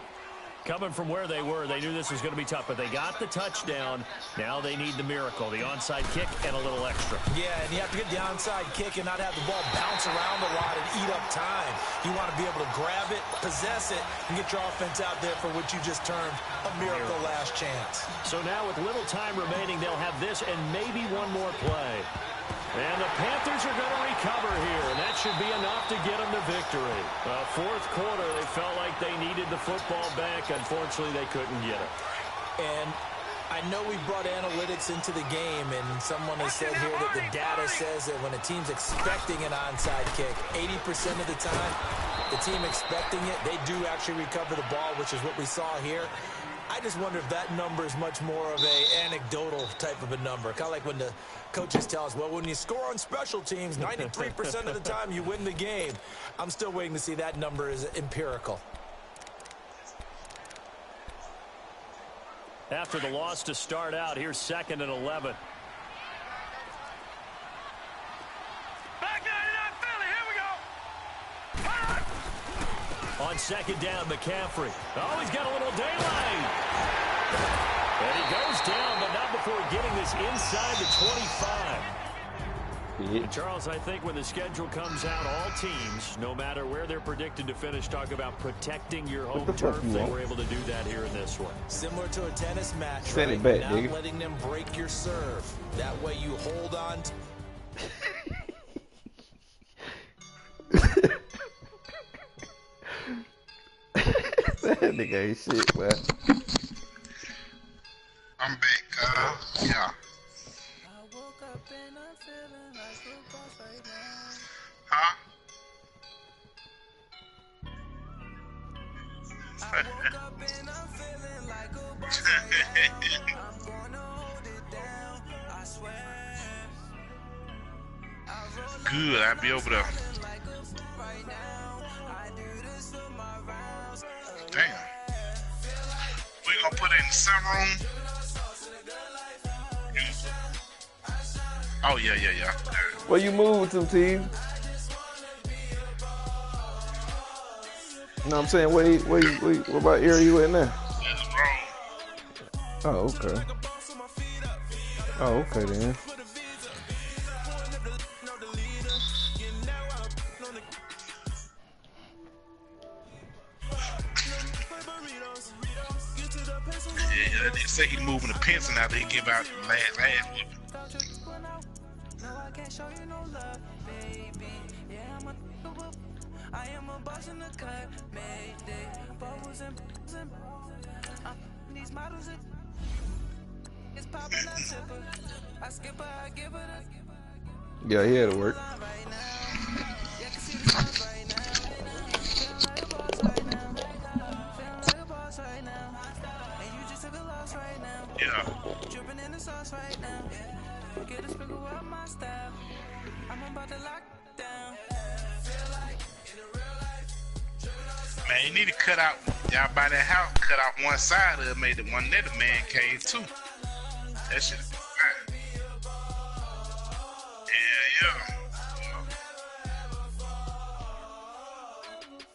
Coming from where they were, they knew this was going to be tough, but they got the touchdown. Now they need the miracle, the onside kick and a little extra. Yeah, and you have to get the onside kick and not have the ball bounce around a lot and eat up time. You want to be able to grab it, possess it, and get your offense out there for what you just termed a miracle last chance. So now with little time remaining, they'll have this and maybe one more play. And the Panthers are going to recover here, and that should be enough to get them to victory. 4th quarter, they felt like they needed the football back. Unfortunately, they couldn't get it. And I I know we brought analytics into the game, and someone has said here that the data says that when a team's expecting an onside kick, 80% of the time, the team expecting it, they do actually recover the ball, which is what we saw here. I just wonder if that number is much more of a anecdotal type of a number. Kind of like when the coaches tell us, well, when you score on special teams, 93% of the time you win the game. I'm still waiting to see that number is empirical. After the loss to start out, here's 2nd and 11. On 2nd down, McCaffrey. Oh, he's got a little daylight. And he goes down, but not before getting this inside the 25. And Charles, I think when the schedule comes out, all teams, no matter where they're predicted to finish, talk about protecting your home turf. They were able to do that here in this one. Similar to a tennis match, Send right? it back, Not nigga. letting them break your serve. That way you hold on to... That nigga ain't shit, man. I'm back, yeah. Huh? Good, I'll be over there. Damn. We gonna put it in the sunroom. Oh yeah. Where you moving to, team? You know what I'm saying? What about area you in now? Oh, okay. Oh, okay then. Yeah, they say he moving the pencil out there. He give out the last whip. Yeah, he had to work. Yeah. Man, you need to cut out, y'all by that house, cut out one side of it, made it one nether man cave too. That shit is fine. Yeah.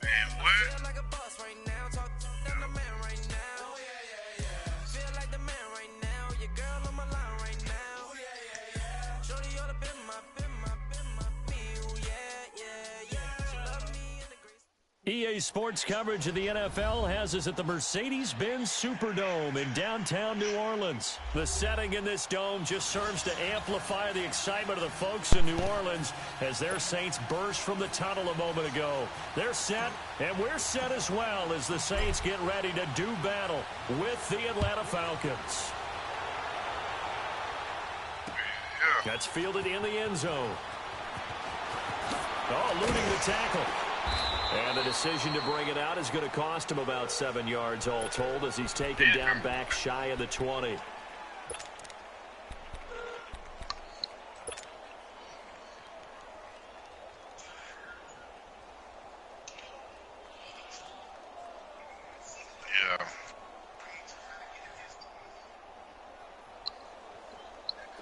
Man, what? EA Sports coverage of the NFL has us at the Mercedes-Benz Superdome in downtown New Orleans. The setting in this dome just serves to amplify the excitement of the folks in New Orleans as their Saints burst from the tunnel a moment ago. They're set, and we're set as well as the Saints get ready to do battle with the Atlanta Falcons. That's fielded in the end zone. Oh, eluding the tackle. And the decision to bring it out is going to cost him about 7 yards all told as he's taken down back shy of the 20. Yeah.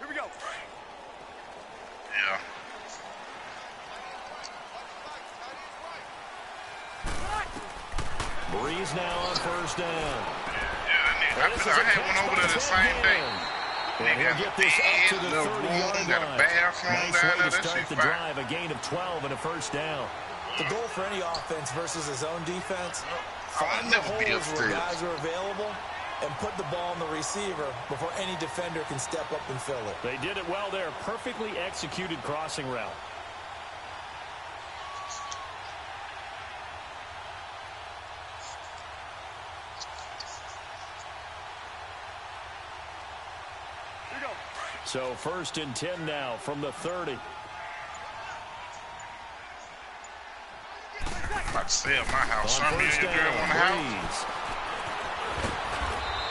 Here we go. Yeah. Breeze now on first down. Yeah, I had one over there the same day. And he'll get this up to the 30-yard got a line. bathroom Nice down way there. to That start shit the fine. drive, a gain of 12 and a first down. The goal for any offense versus his own defense, I'll find the never be holes where upstairs. guys are available and put the ball on the receiver before any defender can step up and fill it. They did it well there. Perfectly executed crossing route. So 1st and 10 now from the 30. I'm about to sell my house. Some million girl on the house.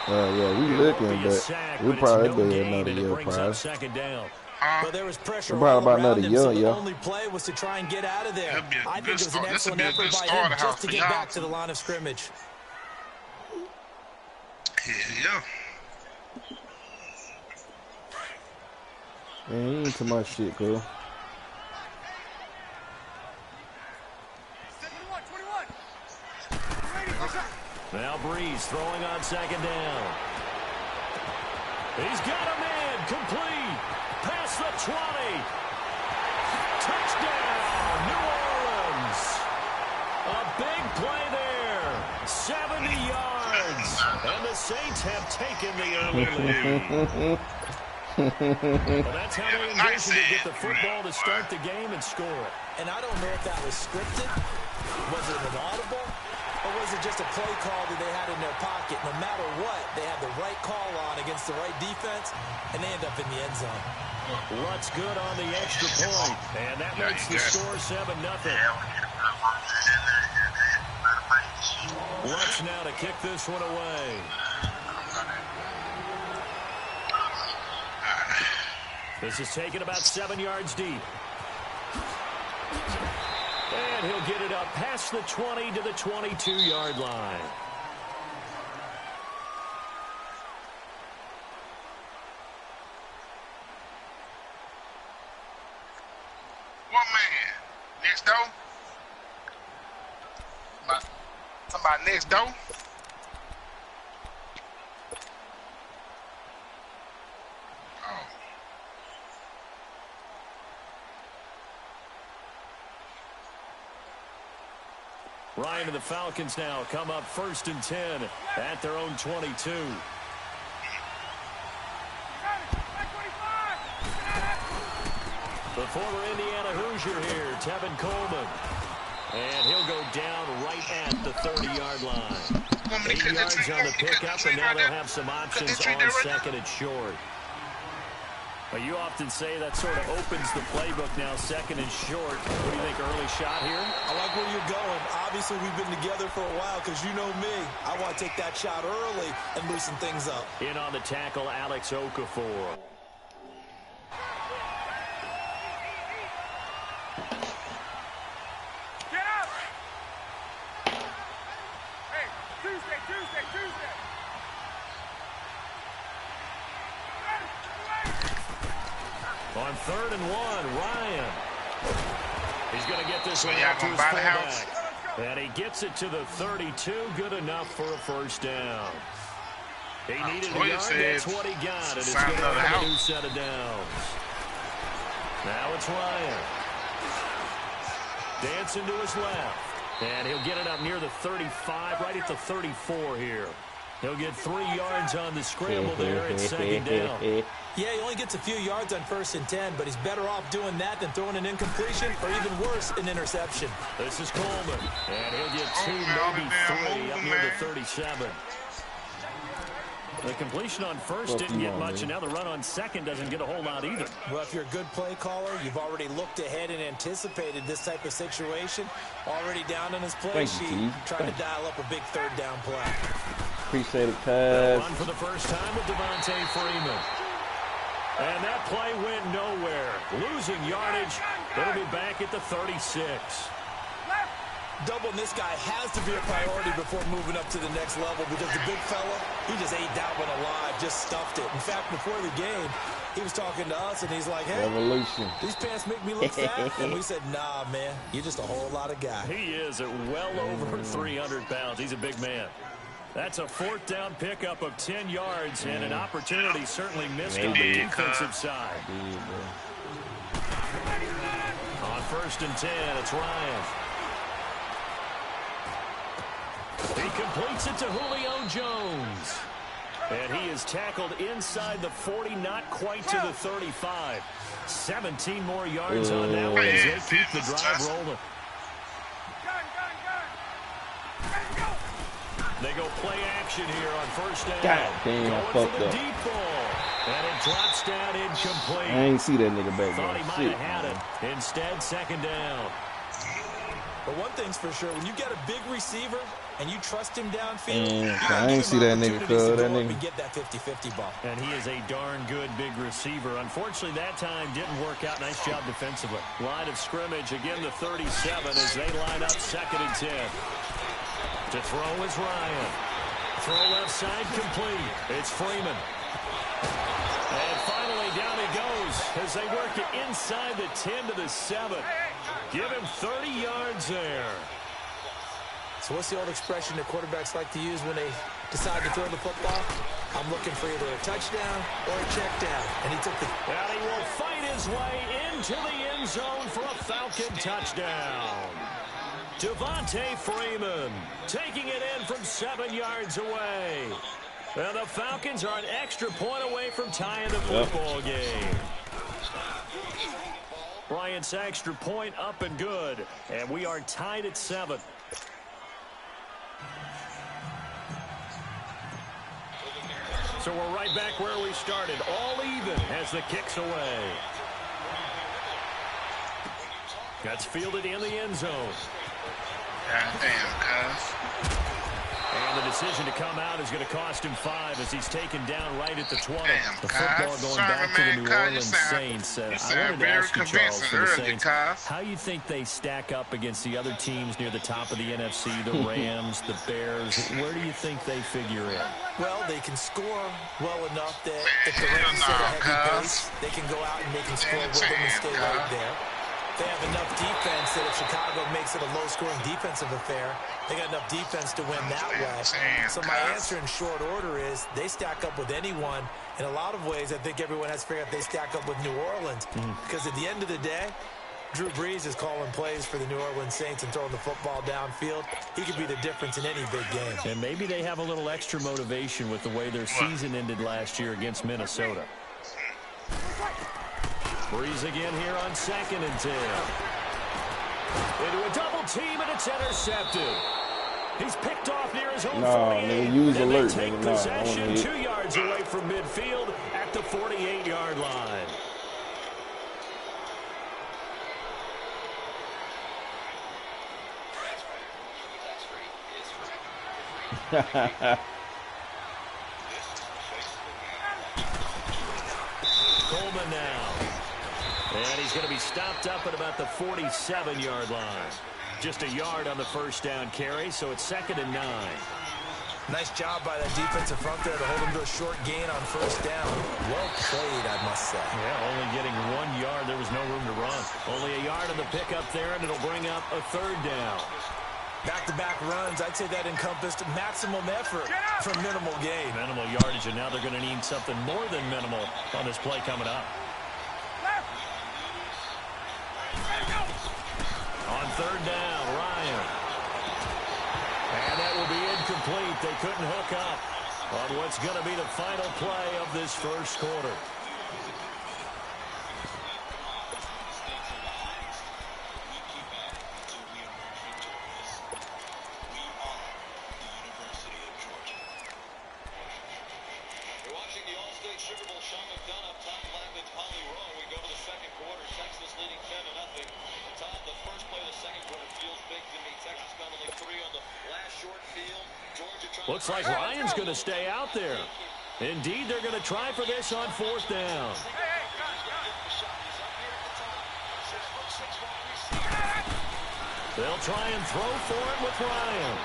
Yeah, we looking, but we'll probably be another year, probably. Second down. Well, there was pressure all about around another him, year, so the yeah. only play was to try and get out of there. I think it was an excellent effort by him just to get back to the line of scrimmage. Yeah. Man, you ain't too much shit, girl. Now Breeze throwing on second down. He's got a man complete. Past the 20. Touchdown, New Orleans. A big play there. 70 yards. And the Saints have taken the early lead. Well, that's how they envision to get the football to start the game and score it. And I don't know if that was scripted. Was it an audible? Or was it just a play call that they had in their pocket? No matter what, they had the right call on against the right defense, and they end up in the end zone. Lutt's good on the extra point, and that makes the score 7-0. Lutt's now to kick this one away. This is taken about 7 yards deep. And he'll get it up past the 20 to the 22-yard line. One man. Next door. Somebody next door. Ryan and the Falcons now come up 1st and 10 at their own 22. The former Indiana Hoosier here, Tevin Coleman. And he'll go down right at the 30-yard line. 8 yards on the pickup, and now they'll have some options on second and short. Well, you often say that sort of opens the playbook now, second and short. What do you think, early shot here? I like where you're going. Obviously, we've been together for a while because you know me. I want to take that shot early and loosen things up. In on the tackle, Alex Okafor. Get up! Hey, Tuesday. On 3rd and 1, Ryan. He's going to get this one out out to his buy the house. And he gets it to the 32. Good enough for a first down. He needed a yard. That's what he got. And it's going to have a new set of downs. Now it's Ryan. Dancing to his left. And he'll get it up near the 35, right at the 34 here. He'll get 3 yards on the scramble there at second down. Yeah, he only gets a few yards on 1st and 10, but he's better off doing that than throwing an incompletion or even worse, an interception. This is Coleman, and he'll get 2, maybe 3 up near the 37. The completion on 1st didn't get much, and now the run on 2nd doesn't get a whole lot either. Well, if you're a good play caller, you've already looked ahead and anticipated this type of situation. Already down on his play sheet, trying to dial up a big 3rd down play. Appreciate it, Taz. Run for the first time with Devontae Freeman. And that play went nowhere. Losing yardage. It'll be back at the 36. Doubling this guy has to be a priority before moving up to the next level because the big fella, he just ate that one alive, just stuffed it. In fact, before the game, he was talking to us, and he's like, hey, Revolution. These pants make me look fat. And we said, nah, man, you're just a whole lot of guy. He is at well over 300 pounds. He's a big man. That's a 4th down pickup of 10 yards and an opportunity certainly missed on the defensive side. On 1st and 10, it's Ryan. He completes it to Julio Jones. And he is tackled inside the 40, not quite to the 35. 17 more yards on that one as they keep the drive rolling. They go play action here on 1st down. God damn, I fucked up. Deep ball. And it drops down incomplete. I ain't see that nigga back Thought there. he might Shit, have had man. it. Instead, second down. But one thing's for sure, when you get a big receiver and you trust him downfield, Man, you I gotta ain't give see him that nigga, opportunities to cuz. That go up nigga. and get that 50-50 ball. And he is a darn good big receiver. Unfortunately, that time didn't work out. Nice job defensively. Line of scrimmage, again the 37 as they line up 2nd and 10. To throw is Ryan. Throw left side complete. It's Freeman. And finally down he goes as they work it inside the 10 to the 7. Give him 30 yards there. So what's the old expression that quarterbacks like to use when they decide to throw the football? I'm looking for either a touchdown or a check down. And he took the... And he will fight his way into the end zone for a Falcon touchdown. Devontae Freeman taking it in from 7 yards away. And the Falcons are an extra point away from tying the football game. Bryant's extra point up and good. And we are tied at 7. So we're right back where we started. All even as the kick's away. That's fielded in the end zone. Goddamn, cuz. And the decision to come out is going to cost him 5 as he's taken down right at the 20. Damn, The football Cuz. going Sorry, back to the man, New Cuz, you Orleans sound- Saints. you I sound wanted to very ask you, Charles, convincing for the early, Saints, Cuz. how you think they stack up against the other teams near the top of the NFC, the Rams, the Bears? Where do you think they figure in? Well, they can score well enough that if the Hell Rams set a no, heavy cuz. pace, they can go out and they can score Stand a with them and chance, stay cuz. right there. They have enough defense that if Chicago makes it a low-scoring defensive affair, they got enough defense to win that way. So my answer in short order is they stack up with anyone. In a lot of ways, I think everyone has to figure out they stack up with New Orleans. Because at the end of the day, Drew Brees is calling plays for the New Orleans Saints and throwing the football downfield. He could be the difference in any big game. And maybe they have a little extra motivation with the way their season ended last year against Minnesota. Brees again here on 2nd and 10. Into a double team, and it's intercepted. He's picked off near his own 48. nigga, use and alert, they take nigga. Nah, I wanna possession hit. 2 yards away from midfield at the 48-yard line. Coleman now. And he's going to be stopped up at about the 47-yard line. Just a yard on the first down carry, so it's 2nd and 9. Nice job by that defensive front there to hold him to a short gain on first down. Well played, I must say. Yeah, only getting 1 yard. There was no room to run. Only a yard on the pickup there, and it'll bring up a 3rd down. Back-to-back runs, I'd say that encompassed maximum effort for minimal gain. Minimal yardage, and now they're going to need something more than minimal on this play coming up. On 3rd down, Ryan. And that will be incomplete. They couldn't hook up on what's going to be the final play of this first quarter. Looks like Ryan's going to stay out there. Indeed, they're going to try for this on 4th down. They'll try and throw for it with Ryan.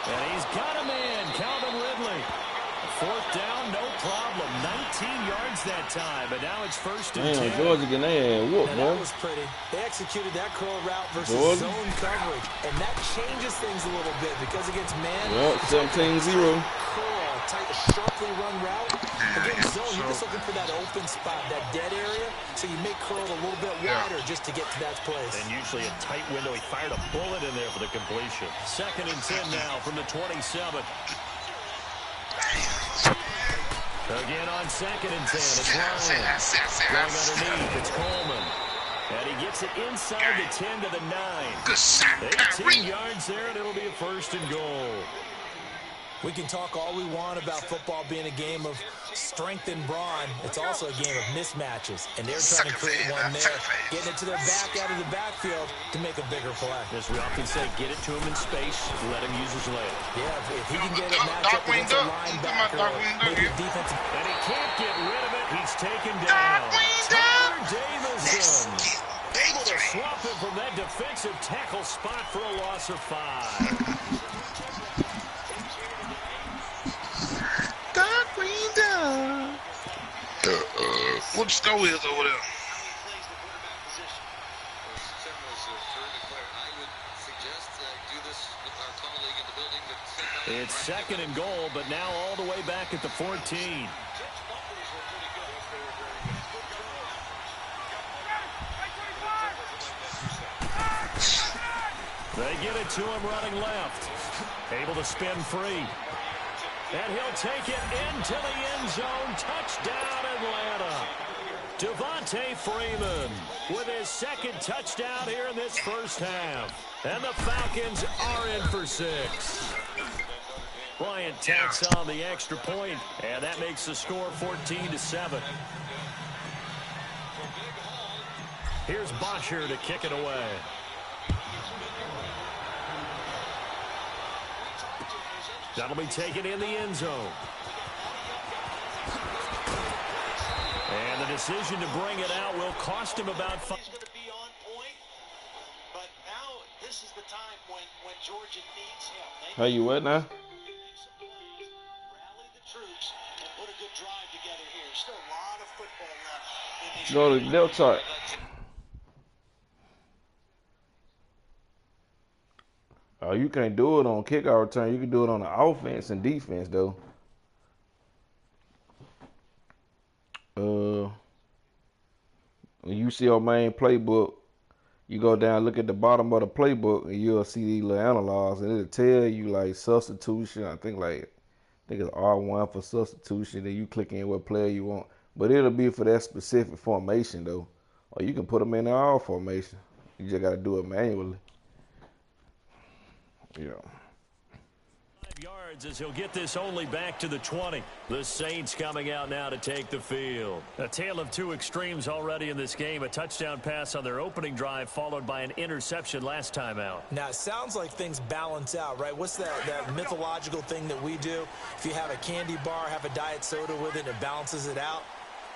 And he's got a man, Calvin Ridley. 4th down, no problem. 19 yards that time, but now it's 1st and 10. Damn, Georgia getting their ass whooped, And man. that was pretty. They executed that curl route versus Georgia. zone coverage, and that changes things a little bit because against man, Yep, 17-0. curl, tight, sharply run route. Against zone, you're just looking for that open spot, that dead area, so you make curl a little bit wider just to get to that place. And usually a tight window. He fired a bullet in there for the completion. 2nd and 10 now from the 27. Again on 2nd and 10. It's Ryan. Going underneath. It's Coleman. And he gets it inside the 10 to the 9. Good shot, 18 Kyrie. yards there, and it'll be a 1st and goal. We can talk all we want about football being a game of strength and brawn. It's also a game of mismatches, and they're trying to create one there, getting it to their back out of the backfield to make a bigger play. As we often say, get it to him in space, let him use his leg. Yeah, if he can get it matched up against a linebacker, maybe a defensive. And he can't get rid of it. He's taken down. Tyler Davison. Able to swap him from that defensive tackle spot for a loss of 5. What the score is over there? It's 2nd and goal, but now all the way back at the 14. They get it to him running left. Able to spin free. And he'll take it into the end zone. Touchdown, Atlanta. Devontae Freeman with his 2nd touchdown here in this first half. And the Falcons are in for 6. Bryant tacks on the extra point, and that makes the score 14-7. Here's Bosher to kick it away. That'll be taken in the end zone. And the decision to bring it out will cost him about 5. He's going to be on point, but now this is the time when Georgia needs him. How you what now? Rally the troops and put a good drive together here. Still a lot of football left. Go to Del Chart. Oh, you can't do it on kickoff return. You can do it on the offense and defense, though. When you see your main playbook, you go down, look at the bottom of the playbook, and you'll see these little analogs, and it'll tell you like substitution. I think it's R1 for substitution. Then you click in what player you want, but it'll be for that specific formation, though. Or you can put them in all formation. You just gotta do it manually. Yeah. 5 yards as he'll get this only back to the 20. The Saints coming out now to take the field. A tale of 2 extremes already in this game. A touchdown pass on their opening drive followed by an interception last time out. Now, it sounds like things balance out, right? What's that mythological thing that we do? If you have a candy bar, have a diet soda with it, it balances it out.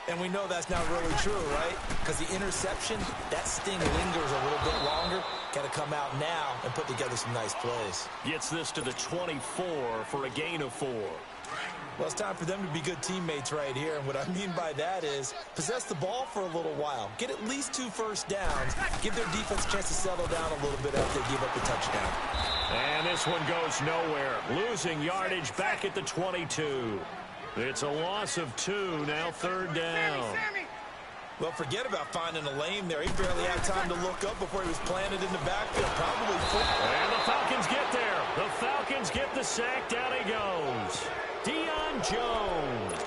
And we know that's not really true, right? Because the interception, that sting lingers a little bit longer. Got to come out now and put together some nice plays. Gets this to the 24 for a gain of 4. Well, it's time for them to be good teammates right here. And what I mean by that is possess the ball for a little while. Get at least 2 first downs. Give their defense a chance to settle down a little bit after they give up the touchdown. And this one goes nowhere. Losing yardage back at the 22. It's a loss of 2, now 3rd down. Well, forget about finding a lane there. He barely had time to look up before he was planted in the backfield. Probably 4. And the Falcons get there. The Falcons get the sack. Down he goes. Deion Jones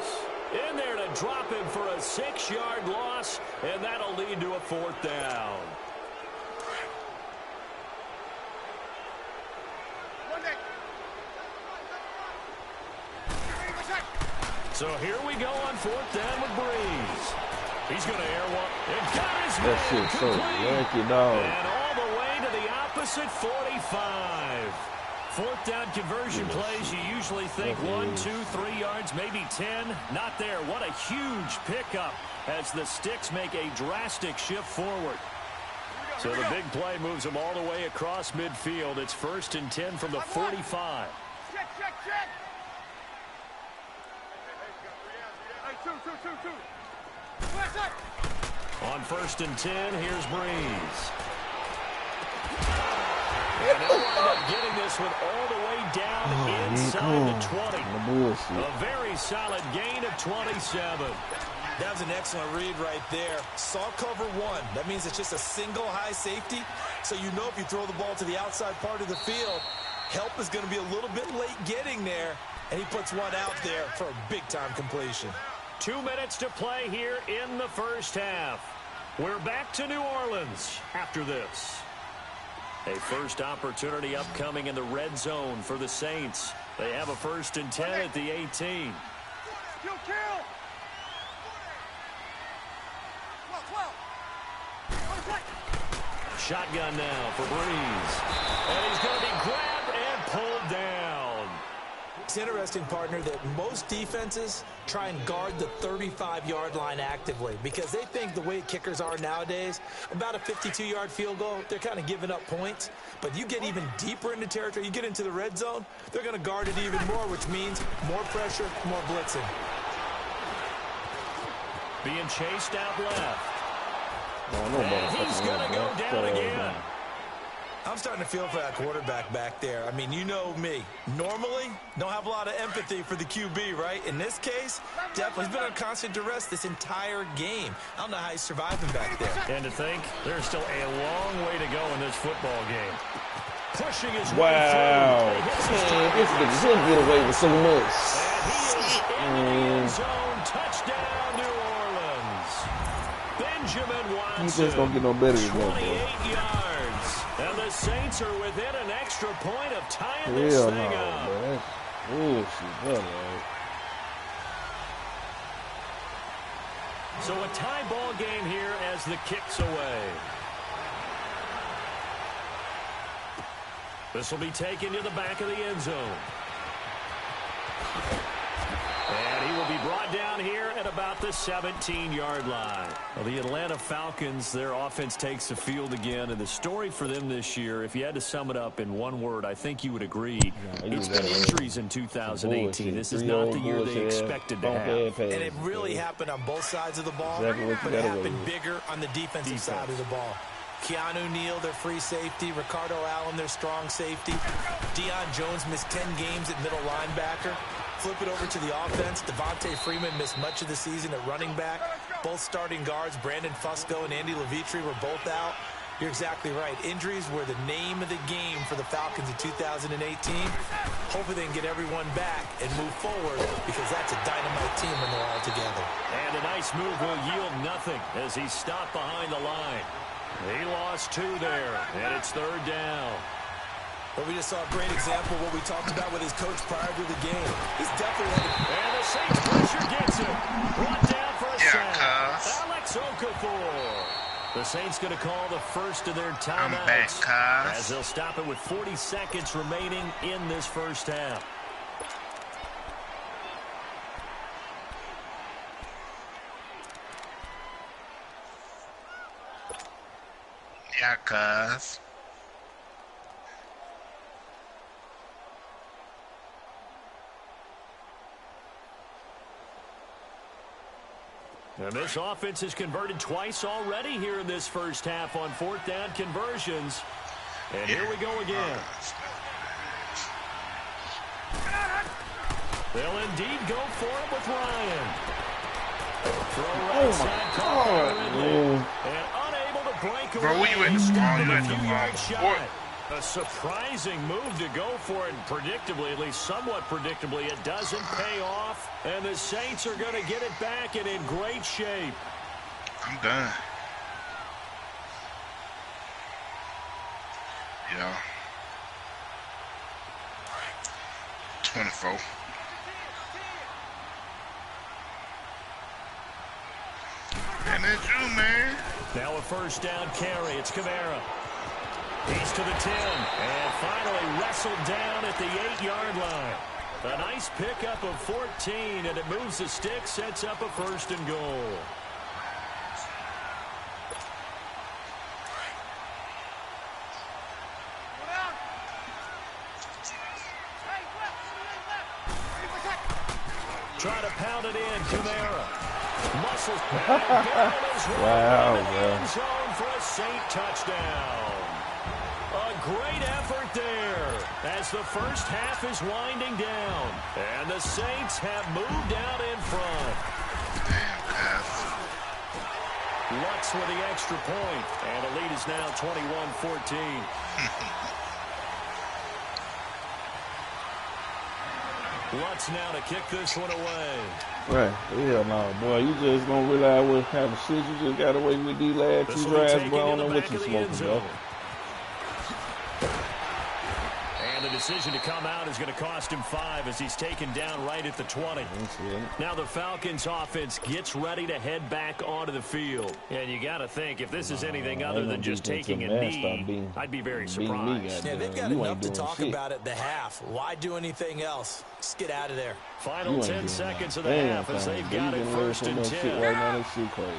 in there to drop him for a 6-yard loss, and that'll lead to a 4th down. So here we go on 4th down with Breeze. He's going to air one and got his man That shit's so complete. yanky, dog. And all the way to the opposite 45. 4th down conversion plays, you usually think 1, 2, 3 yards, maybe 10. Not there. What a huge pickup as the Sticks make a drastic shift forward. So the big play moves them all the way across midfield. It's 1st and 10 from the 45. Check. Two. On 1st and 10, here's Breeze. And they'll wind up getting this one all the way down inside the 20. A very solid gain of 27. That was an excellent read right there. Saw cover 1. That means it's just a single high safety. So you know if you throw the ball to the outside part of the field, help is going to be a little bit late getting there. And he puts one out there for a big-time completion. 2 minutes to play here in the first half. We're back to New Orleans after this. A first opportunity upcoming in the red zone for the Saints. They have a 1st and 10 at the 18. Kill. Shotgun now for Breeze. And he's going to be grabbed and pulled down. It's interesting, partner, that most defenses try and guard the 35-yard line actively because they think the way kickers are nowadays, about a 52-yard field goal, they're kind of giving up points. But you get even deeper into territory, you get into the red zone, they're going to guard it even more, which means more pressure, more blitzing. Being chased out left. And he's going to go down again. I'm starting to feel for that quarterback back there. I mean, you know me. Normally, don't have a lot of empathy for the QB, right? In this case, definitely he's been on constant duress this entire game. I don't know how he's surviving back there. And to think, there's still a long way to go in this football game. Pushing his wow. way Man, this nigga didn't get away with so much. And he is in the end zone. Touchdown, New Orleans. Benjamin Watson. He's just going to get no better than that, 28 yards. And the Saints are within an extra point of tying this thing up. Man. Bullshit, So a tie ball game here as the kick's away. This will be taken to the back of the end zone. And he will be brought down here at about the 17-yard line. Well, the Atlanta Falcons, their offense takes the field again. And the story for them this year, if you had to sum it up in one word, I think you would agree. It's been injuries in 2018. This is not the year they expected to have. And it really happened on both sides of the ball, but it happened bigger on the defensive side of the ball. Keanu Neal, their free safety. Ricardo Allen, their strong safety. Deion Jones missed 10 games at middle linebacker. Flip it over to the offense. Devontae Freeman missed much of the season at running back. Both starting guards, Brandon Fusco and Andy Levitri, were both out. You're exactly right. Injuries were the name of the game for the Falcons in 2018. Hopefully they can get everyone back and move forward because that's a dynamite team when they're all together. And a nice move will yield nothing as he stopped behind the line. He lost 2 there, and it's 3rd down. But we just saw a great example of what we talked about with his coach prior to the game. He's definitely... And the Saints pressure gets him. Brought down for a sack. Alex Okafor. The Saints going to call the first of their timeouts as they'll stop it with 40 seconds remaining in this first half. Yeah, cuz. And this offense has converted twice already here in this first half on 4th down conversions. And here we go again. They'll indeed go for it with Ryan. Throw right side caught and unable to break away. Bro, where you at the ball? You at the ball. A surprising move to go for it, and predictably, at least somewhat predictably, it doesn't pay off, and the Saints are going to get it back and in great shape. I'm done. Yeah. 24. And it's you, man. Now a 1st down carry. It's Kamara. He's to the 10, and finally wrestled down at the 8-yard line. A nice pickup of 14, and it moves the stick, sets up a 1st and goal. Try to pound it in, Kamara. Muscles back. Wow, end zone for a Saint touchdown. A great effort there as the first half is winding down. And the Saints have moved out in front. Lutz with the extra point, and the lead is now 21-14. Lutz now to kick this one away. Right. Hell no, boy. You just don't realize what kind of shit you just got away with these last 2 drives, bro. I don't know what you smoking, bro. And it decision to come out is going to cost him 5 as he's taken down right at the 20. Now the Falcons offense gets ready to head back onto the field. And you got to think, if this is anything other than just taking a knee, I'd be very surprised. Yeah, they've got enough to talk about at the half. Why do anything else? Just get out of there. Final 10 seconds of the half as they've got it 1st and 10. Right now, this shit crazy.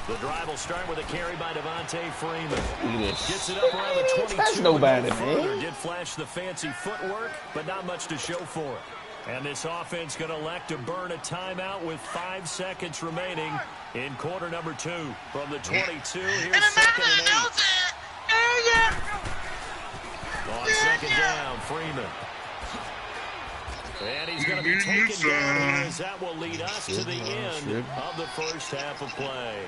The drive will start with a carry by Devontae Freeman. Gets it up around the 22. That's nobody, man. Did flash the fancy footwork, but not much to show for it. And this offense going to elect to burn a timeout with 5 seconds remaining in quarter number 2. From the 22, here's 2nd and 8. On 2nd down, Freeman. And he's going to be taken down here as that will lead us to the end of the first half of play.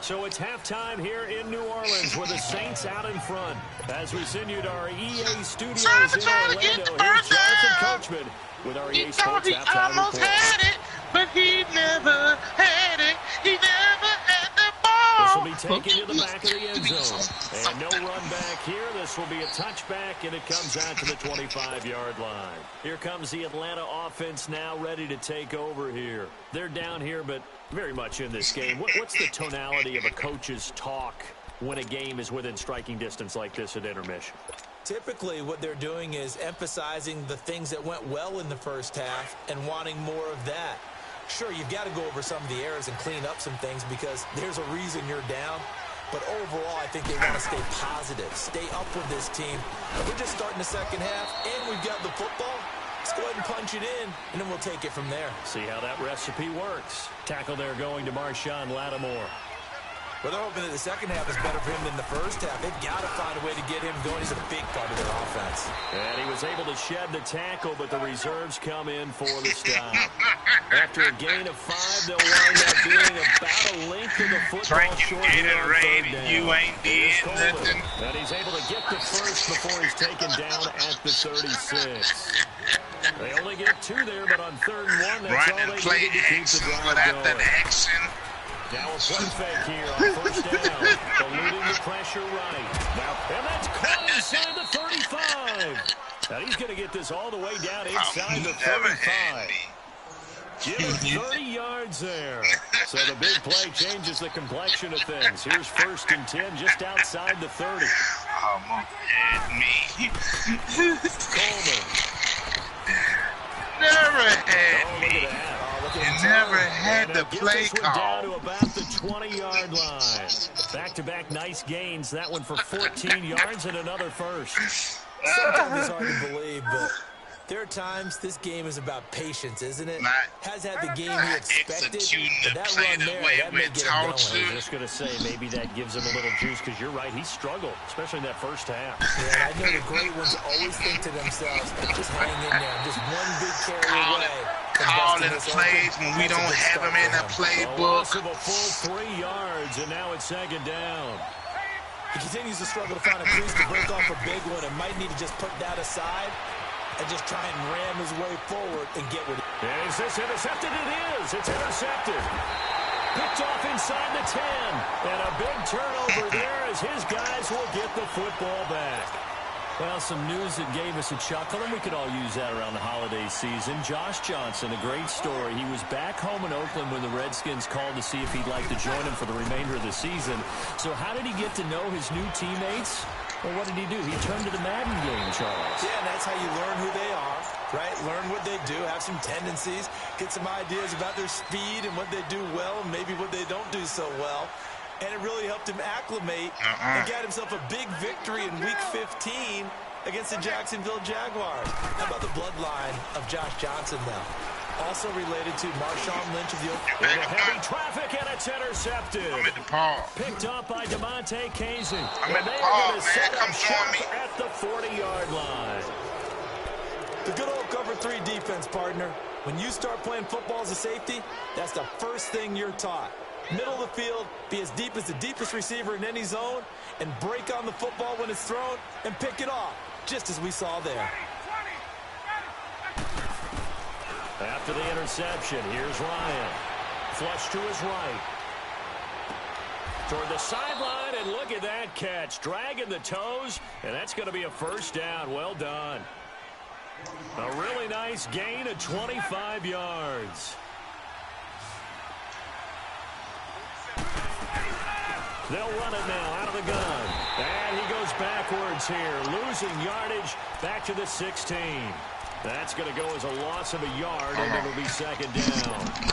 So it's halftime here in New Orleans with the Saints out in front. As we send you to our EA studios in Orlando, here's Jonathan Coachman with our EA Sports halftime report. Almost had it, but he never had it. He never had the ball. This will be taken to the back of the end zone. And no run back here. This will be a touchback, and it comes out to the 25-yard line. Here comes the Atlanta offense now ready to take over here. They're down here, but very much in this game. What's the tonality of a coach's talk when a game is within striking distance like this at intermission? Typically, what they're doing is emphasizing the things that went well in the first half and wanting more of that. Sure, you've got to go over some of the errors and clean up some things because there's a reason you're down. But overall, I think they want to stay positive, stay up with this team. We're just starting the second half, and we've got the football. Let's go ahead and punch it in, and then we'll take it from there. See how that recipe works. Tackle there going to Marshawn Lattimore. Well, they're hoping that the second half is better for him than the first half. They've got to find a way to get him going. He's a big part of their offense. And he was able to shed the tackle, but the reserves come in for the stop. After a gain of 5, they'll wind up being about a length of the football short here on 3rd down. You ain't did nothing. And he's able to get the first before he's taken down at the 36. They only get 2 there, but on 3rd and 1, that's all they needed to keep the drive going. Now a play fake here on 1st down. Eluding the pressure right. Now, and that's caught inside the 35. Now he's going to get this all the way down inside the 35. Give him 30 yards there. So the big play changes the complexion of things. Here's 1st and 10 just outside the 30. Almost had me. Coleman. Never had me. You never had the play call. Down to about the 20-yard line. Back-to-back nice gains. That one for 14 yards and another first. Sometimes it's hard to believe, but there are times this game is about patience, isn't it? Has had the game he expected, but that run there, that may get him going. I was just going to say, maybe that gives him a little juice, because you're right, he struggled, especially in that first half. Yeah, I know the great ones always think to themselves, just hang in there, just one big carry away. Calling plays when we don't have them in the playbook. A full 3 yards, and now it's 2nd down. He continues to struggle to find a crease to break off a big one and might need to just put that aside and just try and ram his way forward and get with it. Is this intercepted? It is. It's intercepted. Picked off inside the 10. And a big turnover there as his guys will get the football back. Well, some news that gave us a chuckle, and we could all use that around the holiday season. Josh Johnson, a great story. He was back home in Oakland when the Redskins called to see if he'd like to join him for the remainder of the season. So how did he get to know his new teammates? Well, what did he do? He turned to the Madden game, Charles. Yeah, and that's how you learn who they are, right? Learn what they do, have some tendencies, get some ideas about their speed and what they do well and maybe what they don't do so well. And it really helped him acclimate and got himself a big victory in Week 15 against the Jacksonville Jaguars. How about the bloodline of Josh Johnson now? Also related to Marshawn Lynch of the Oakland. Heavy traffic, and it's intercepted. I'm at the paw. Picked up by DeMonte Casey. I'm at the paw, man. Come join me. At the 40-yard line. The good old cover 3 defense, partner. When you start playing football as a safety, that's the first thing you're taught. Middle of the field, be as deep as the deepest receiver in any zone, and break on the football when it's thrown and pick it off, just as we saw there. After the interception, here's Ryan. Flush to his right. Toward the sideline, And look at that catch. Dragging the toes, and that's going to be a first down. Well done. A really nice gain of 25 yards. They'll run it now out of the gun. And he goes backwards here, losing yardage back to the 16. That's going to go as a loss of a yard, and it'll be second down.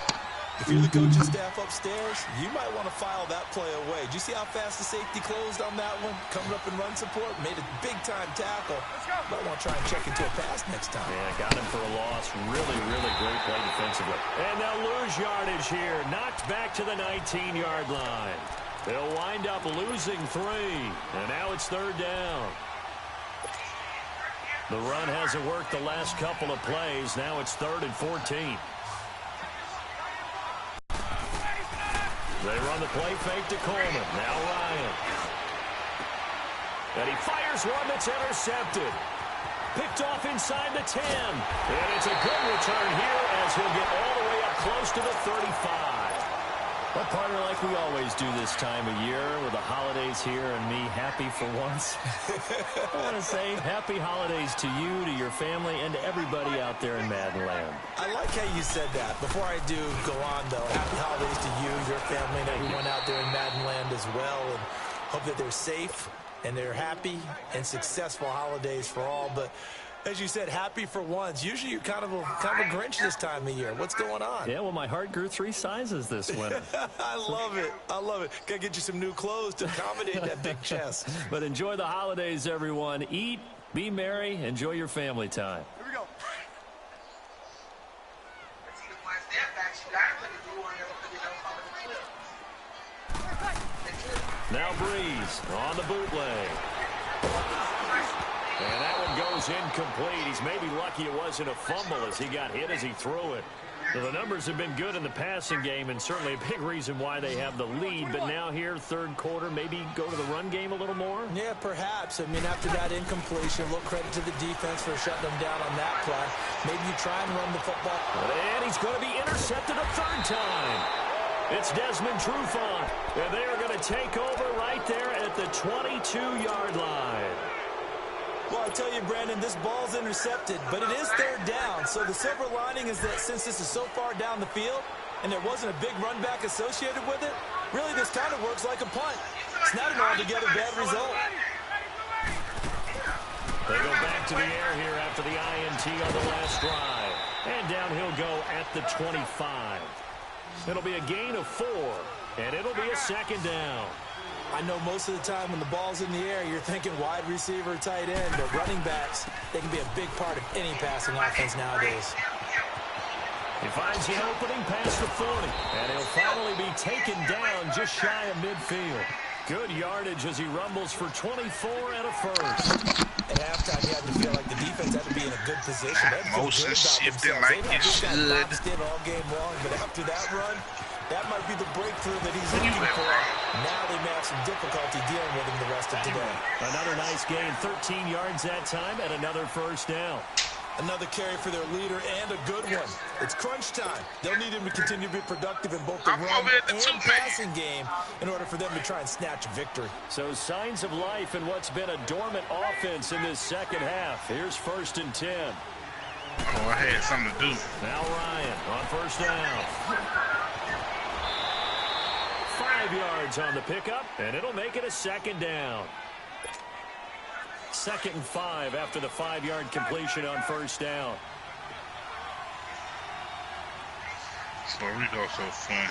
If you're the coaching staff upstairs, you might want to file that play away. Did you see how fast the safety closed on that one? Coming up in run support, made a big-time tackle. Might want to try and check into a pass next time. Yeah, got him for a loss. Really, really great play defensively. And they'll lose yardage here. Knocked back to the 19-yard line. They'll wind up losing 3. And now it's third down. The run hasn't worked the last couple of plays. Now it's 3rd and 14. They run the play fake to Coleman. Now Ryan. And he fires one that's intercepted. Picked off inside the 10. And it's a good return here as he'll get all the way up close to the 35. Well, partner, like we always do this time of year with the holidays here and me happy for once. I want to say happy holidays to you, to your family, and to everybody out there in Madden Land. I like how you said that. Before I do go on, though, happy holidays to you, your family, and everyone out there in Madden Land as well. And hope that they're safe and they're happy and successful holidays for all. But as you said, happy for once. Usually you're kind of a Grinch this time of year. What's going on? Yeah, well, my heart grew 3 sizes this winter. I love it. I love it. Got to get you some new clothes to accommodate that big chest. But enjoy the holidays, everyone. Eat, be merry, enjoy your family time. Here we go. Now Breeze on the bootleg. And that one goes incomplete. He's maybe lucky it wasn't a fumble as he got hit as he threw it. So the numbers have been good in the passing game and certainly a big reason why they have the lead. But now here, third quarter, maybe go to the run game a little more? Yeah, perhaps. I mean, after that incompletion, a little credit to the defense for shutting them down on that play. Maybe you try and run the football. And he's going to be intercepted a 3rd time. It's Desmond Trufant. And they are going to take over right there at the 22-yard line. Well, I tell you, Brandon, this ball's intercepted, but it is 3rd down. So the silver lining is that since this is so far down the field and there wasn't a big run back associated with it, really this kind of works like a punt. It's not an altogether bad result. They go back to the air here after the INT on the last drive. And down he'll go at the 25. It'll be a gain of 4, and it'll be a 2nd down. I know most of the time when the ball's in the air, you're thinking wide receiver, tight end, but running backs, they can be a big part of any passing offense nowadays. He finds an opening past the 40, and he'll finally be taken down just shy of midfield. Good yardage as he rumbles for 24 and a first. At halftime, you had to feel like the defense had to be in a good position. Motion shifting like it should. Did all game long, but after that run, that might be the breakthrough that he's looking for. Now they may have some difficulty dealing with him the rest of today. Another nice gain, 13 yards that time, and another first down. Another carry for their leader and a good one. It's crunch time. They'll need him to continue to be productive in both the run and passing game in order for them to try and snatch a victory. So signs of life in what's been a dormant offense in this second half. Here's 1st and 10. Oh, I had something to do. Now Ryan on first down. 5 yards on the pickup, and it'll make it a 2nd down. 2nd and 5 after the 5-yard completion on first down. So Rico's so fun.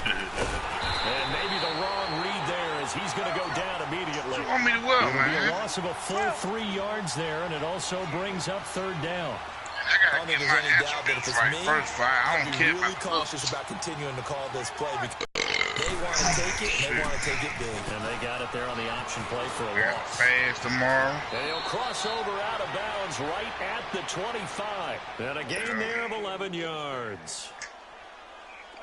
And maybe the wrong read there as he's going to go down immediately. You want me to well, It'll man? be a loss of a full 3 yards there, and it also brings up 3rd down. I don't think there's any doubt that if it's me, first five. I don't care really about cautious about continuing to call this play because they want to take it, and they want to take it big. And they got it there on the option play for a loss. Fast tomorrow. And he'll cross over out of bounds right at the 25. And a gain there of 11 yards.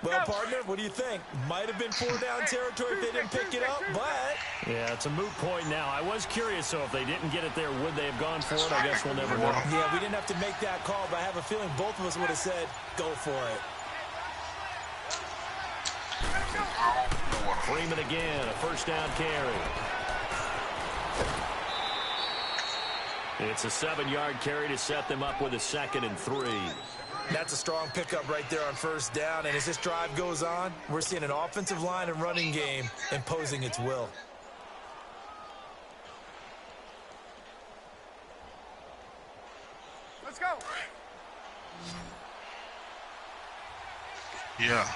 Well, partner, what do you think? Might have been 4-down territory if they didn't pick it up, but... Yeah, it's a moot point now. I was curious, so if they didn't get it there, would they have gone for it? I guess we'll never know. Yeah, we didn't have to make that call, but I have a feeling both of us would have said, go for it. Freeman again, a first down carry. It's a 7-yard carry to set them up with a 2nd and 3. That's a strong pickup right there on first down. And as this drive goes on, we're seeing an offensive line and running game imposing its will. Let's go. Yeah.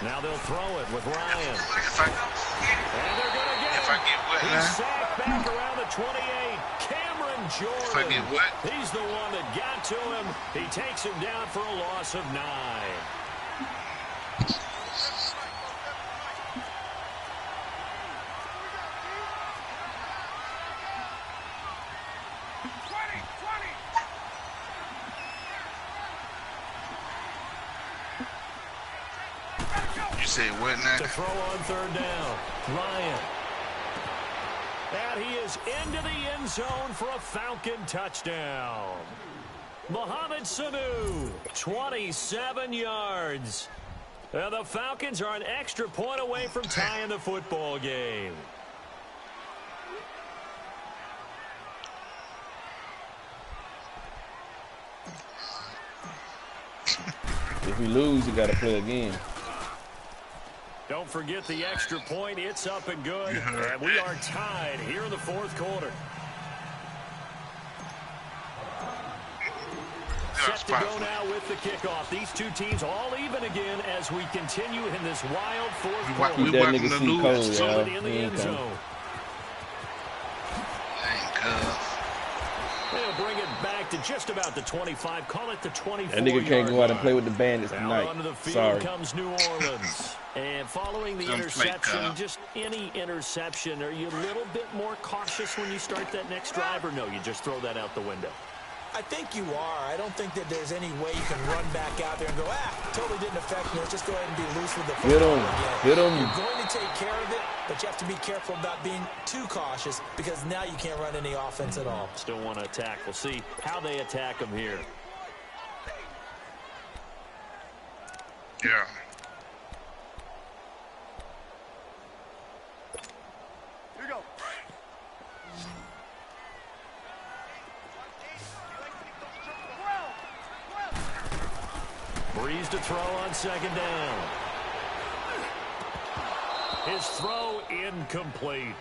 Now they'll throw it with Ryan. And they're going to get If him. I get wet He's now. sacked back around the 28. Cameron Jordan. If I get wet. He's the one that got to him. He takes him down for a loss of 9. You say what now? To throw on 3rd down. Ryan. And he is into the end zone for a Falcon touchdown. Mohamed Sanu, 27 yards. And the Falcons are an extra point away from tying the football game. If we lose, you got to play again. Don't forget the extra point. It's up and good. And we are tied here in the 4th quarter. Set to go now with the kickoff. These two teams all even again as we continue in this wild 4th quarter. We That welcome nigga to see lose. Cole, Somebody y'all. in the He ain't end coming. zone. Dang, They'll bring it back to just about the 25. Call it the 24. That nigga can't go out and play with the Bandits Out tonight. onto the field Sorry. comes New Orleans. And following the Don't play, interception, Kyle. just any interception, are you a little bit more cautious when you start that next drive, or no, you just throw that out the window? I think you are. I don't think that there's any way you can run back out there and go, totally didn't affect me. Let's just go ahead and be loose with the Hit football him. again. Hit him. You're going to take care of it, but you have to be careful about being too cautious because now you can't run any offense at all. Still want to attack. We'll see how they attack them here. Yeah. Here you go. Breeze to throw on 2nd down. His throw incomplete.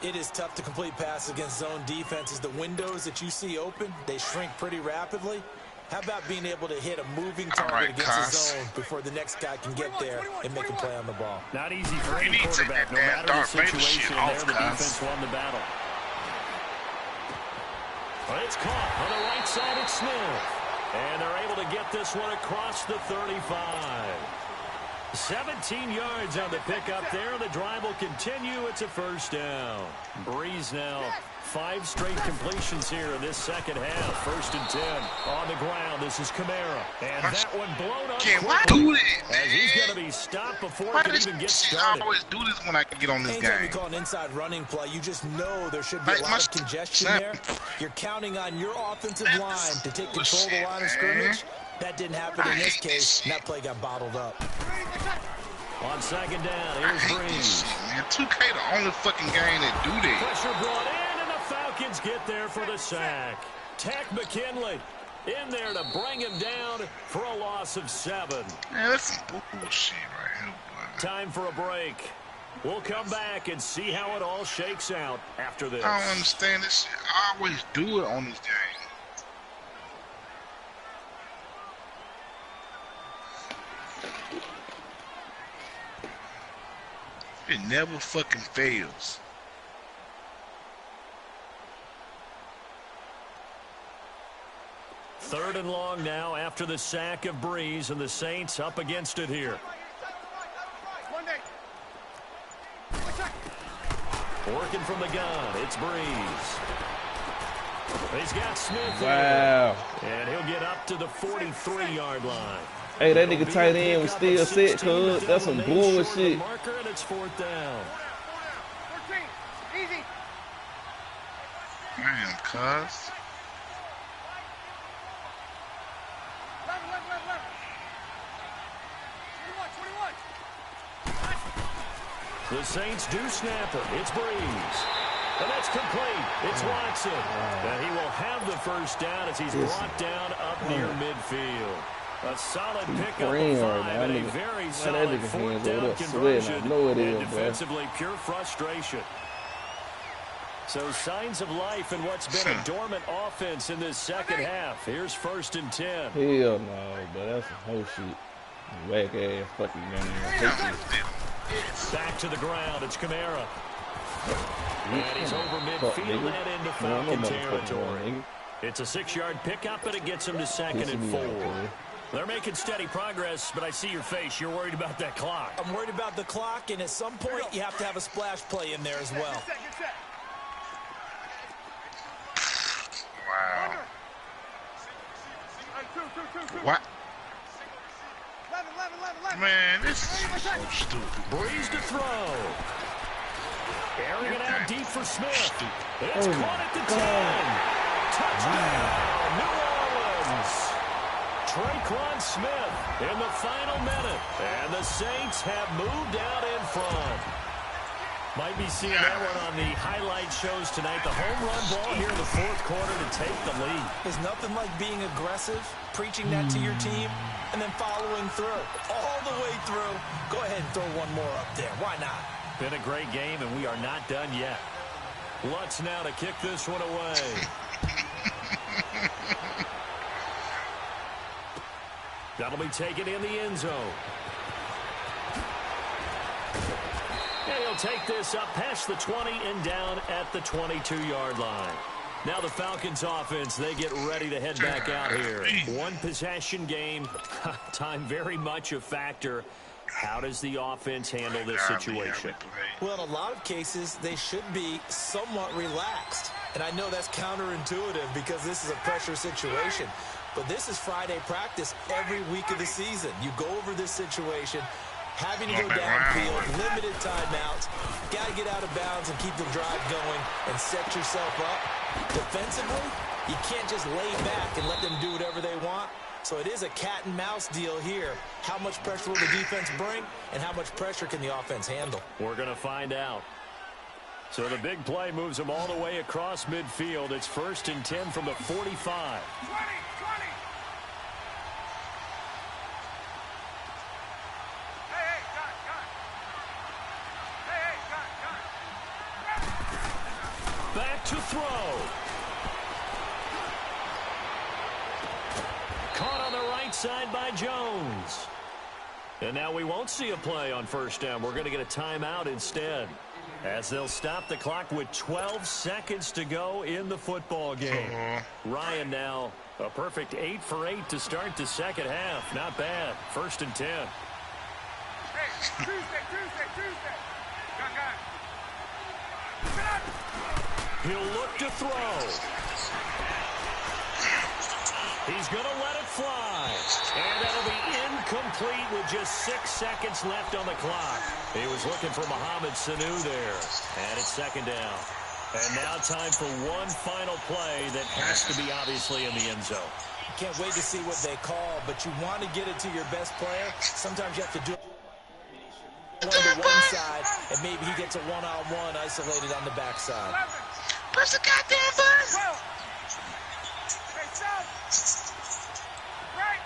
It is tough to complete passes against zone defenses. The windows that you see open, they shrink pretty rapidly. How about being able to hit a moving target right, against Cos. the zone before the next guy can get there and make a play on the ball? Not easy for You any need to take quarterback, that no damn matter the Darth Vader situation. shit And off, there, the Cos. defense won the battle. But it's caught on the right side of Smith. And they're able to get this one across the 35. 17 yards on the pickup there. The drive will continue. It's a first down. Breeze now 5 straight completions here in this second half. 1st and 10 on the ground. This is Kamara. And that one blown up Can't quickly do it, as he's man. going to be stopped before Why he can does even get I started. always do this when I get on this Anytime you game? call an inside running play, you just know there should be Like a my lot of congestion snap. there. You're counting on your offensive Man, line this to take is control of the bullshit, line of man. scrimmage. That didn't happen I in this hate this case, and shit. that play got bottled up. On 2nd down, I here's hate Breeze. this shit, man. 2K the only fucking game that do that. Pressure brought in, and the Falcons get there for the sack. Tech McKinley in there to bring him down for a loss of 7. Man, that's some bullshit right here, boy. Time for a break. We'll come back and see how it all shakes out after this. I don't understand this shit. I always do it on this game. It never fucking fails. Third and long now after the sack of Breeze, and the Saints up against it here. Working from the gun, it's Breeze. He's got Smith Wow. in, and he'll get up to the 43-yard line. Hey, that nigga tight end was still set, cuz. That's some bullshit. Marker, and it's 4th down. 14. Easy. Damn, cuz. Left. The Saints do snap it. It's Breeze. And that's complete. It's Watson. And he will have the first down as he's brought down up near midfield. A solid pickup of 5 and a very solid fourth down conversion. And defensively, pure frustration. So signs of life in what's been a dormant offense in this second half. Here's 1st and 10. Hell no, but that's a whole shit. Whack ass fucking man. Back to the ground. It's Kamara. And he's over midfield and into Falcon territory. It's a 6-yard pickup, and it gets him to 2nd and 4. They're making steady progress, but I see your face. You're worried about that clock. I'm worried about the clock, and at some point, you have to have a splash play in there as well. Wow. What? Man, this is so stupid. Breeze to throw. Airing it out deep for Smith. It's caught at the 10. Touchdown, New Orleans. Traquan Smith in the final minute. And the Saints have moved out in front. Might be seeing that one on the highlight shows tonight. The home run ball here in the 4th quarter to take the lead. There's nothing like being aggressive, preaching that to your team, and then following through. All the way through. Go ahead and throw one more up there. Why not? Been a great game, and we are not done yet. Lutz now to kick this one away. That'll be taken in the end zone. And he'll take this up past the 20 and down at the 22-yard line. Now the Falcons offense, they get ready to head back out here. 1 possession game. Time very much a factor. How does the offense handle this situation? Well, in a lot of cases, they should be somewhat relaxed. And I know that's counterintuitive because this is a pressure situation. But this is Friday practice every week of the season. You go over this situation, having to go downfield, limited timeouts. Got to get out of bounds and keep the drive going and set yourself up. Defensively, you can't just lay back and let them do whatever they want. So it is a cat and mouse deal here. How much pressure will the defense bring, and how much pressure can the offense handle? We're going to find out. So the big play moves them all the way across midfield. It's 1st and 10 from the 45. 20. Back to throw. Caught on the right side by Jones. And now we won't see a play on 1st down. We're going to get a timeout instead, as they'll stop the clock with 12 seconds to go in the football game. Ryan now a perfect 8 for 8 to start the second half. Not bad. 1st and 10. Hey, Tuesday. Got it. He'll look to throw. He's going to let it fly. And that'll be incomplete with just 6 seconds left on the clock. He was looking for Mohamed Sanu there. And it's 2nd down. And now time for one final play that has to be obviously in the end zone. Can't wait to see what they call, but you want to get it to your best player. Sometimes you have to do it on the one side, and maybe he gets a one-on-one isolated on the backside. Press the goddamn button! Hey, stop! Right!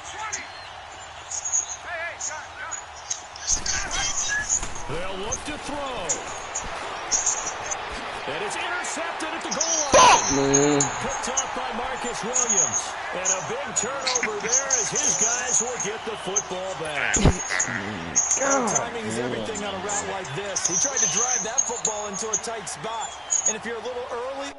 20! Hey, got it. They'll look to throw. And it's intercepted at the goal line. Picked off by Marcus Williams. And a big turnover there as his guys will get the football back. Timing is everything on a route like this. He tried to drive that football into a tight spot. And if you're a little early,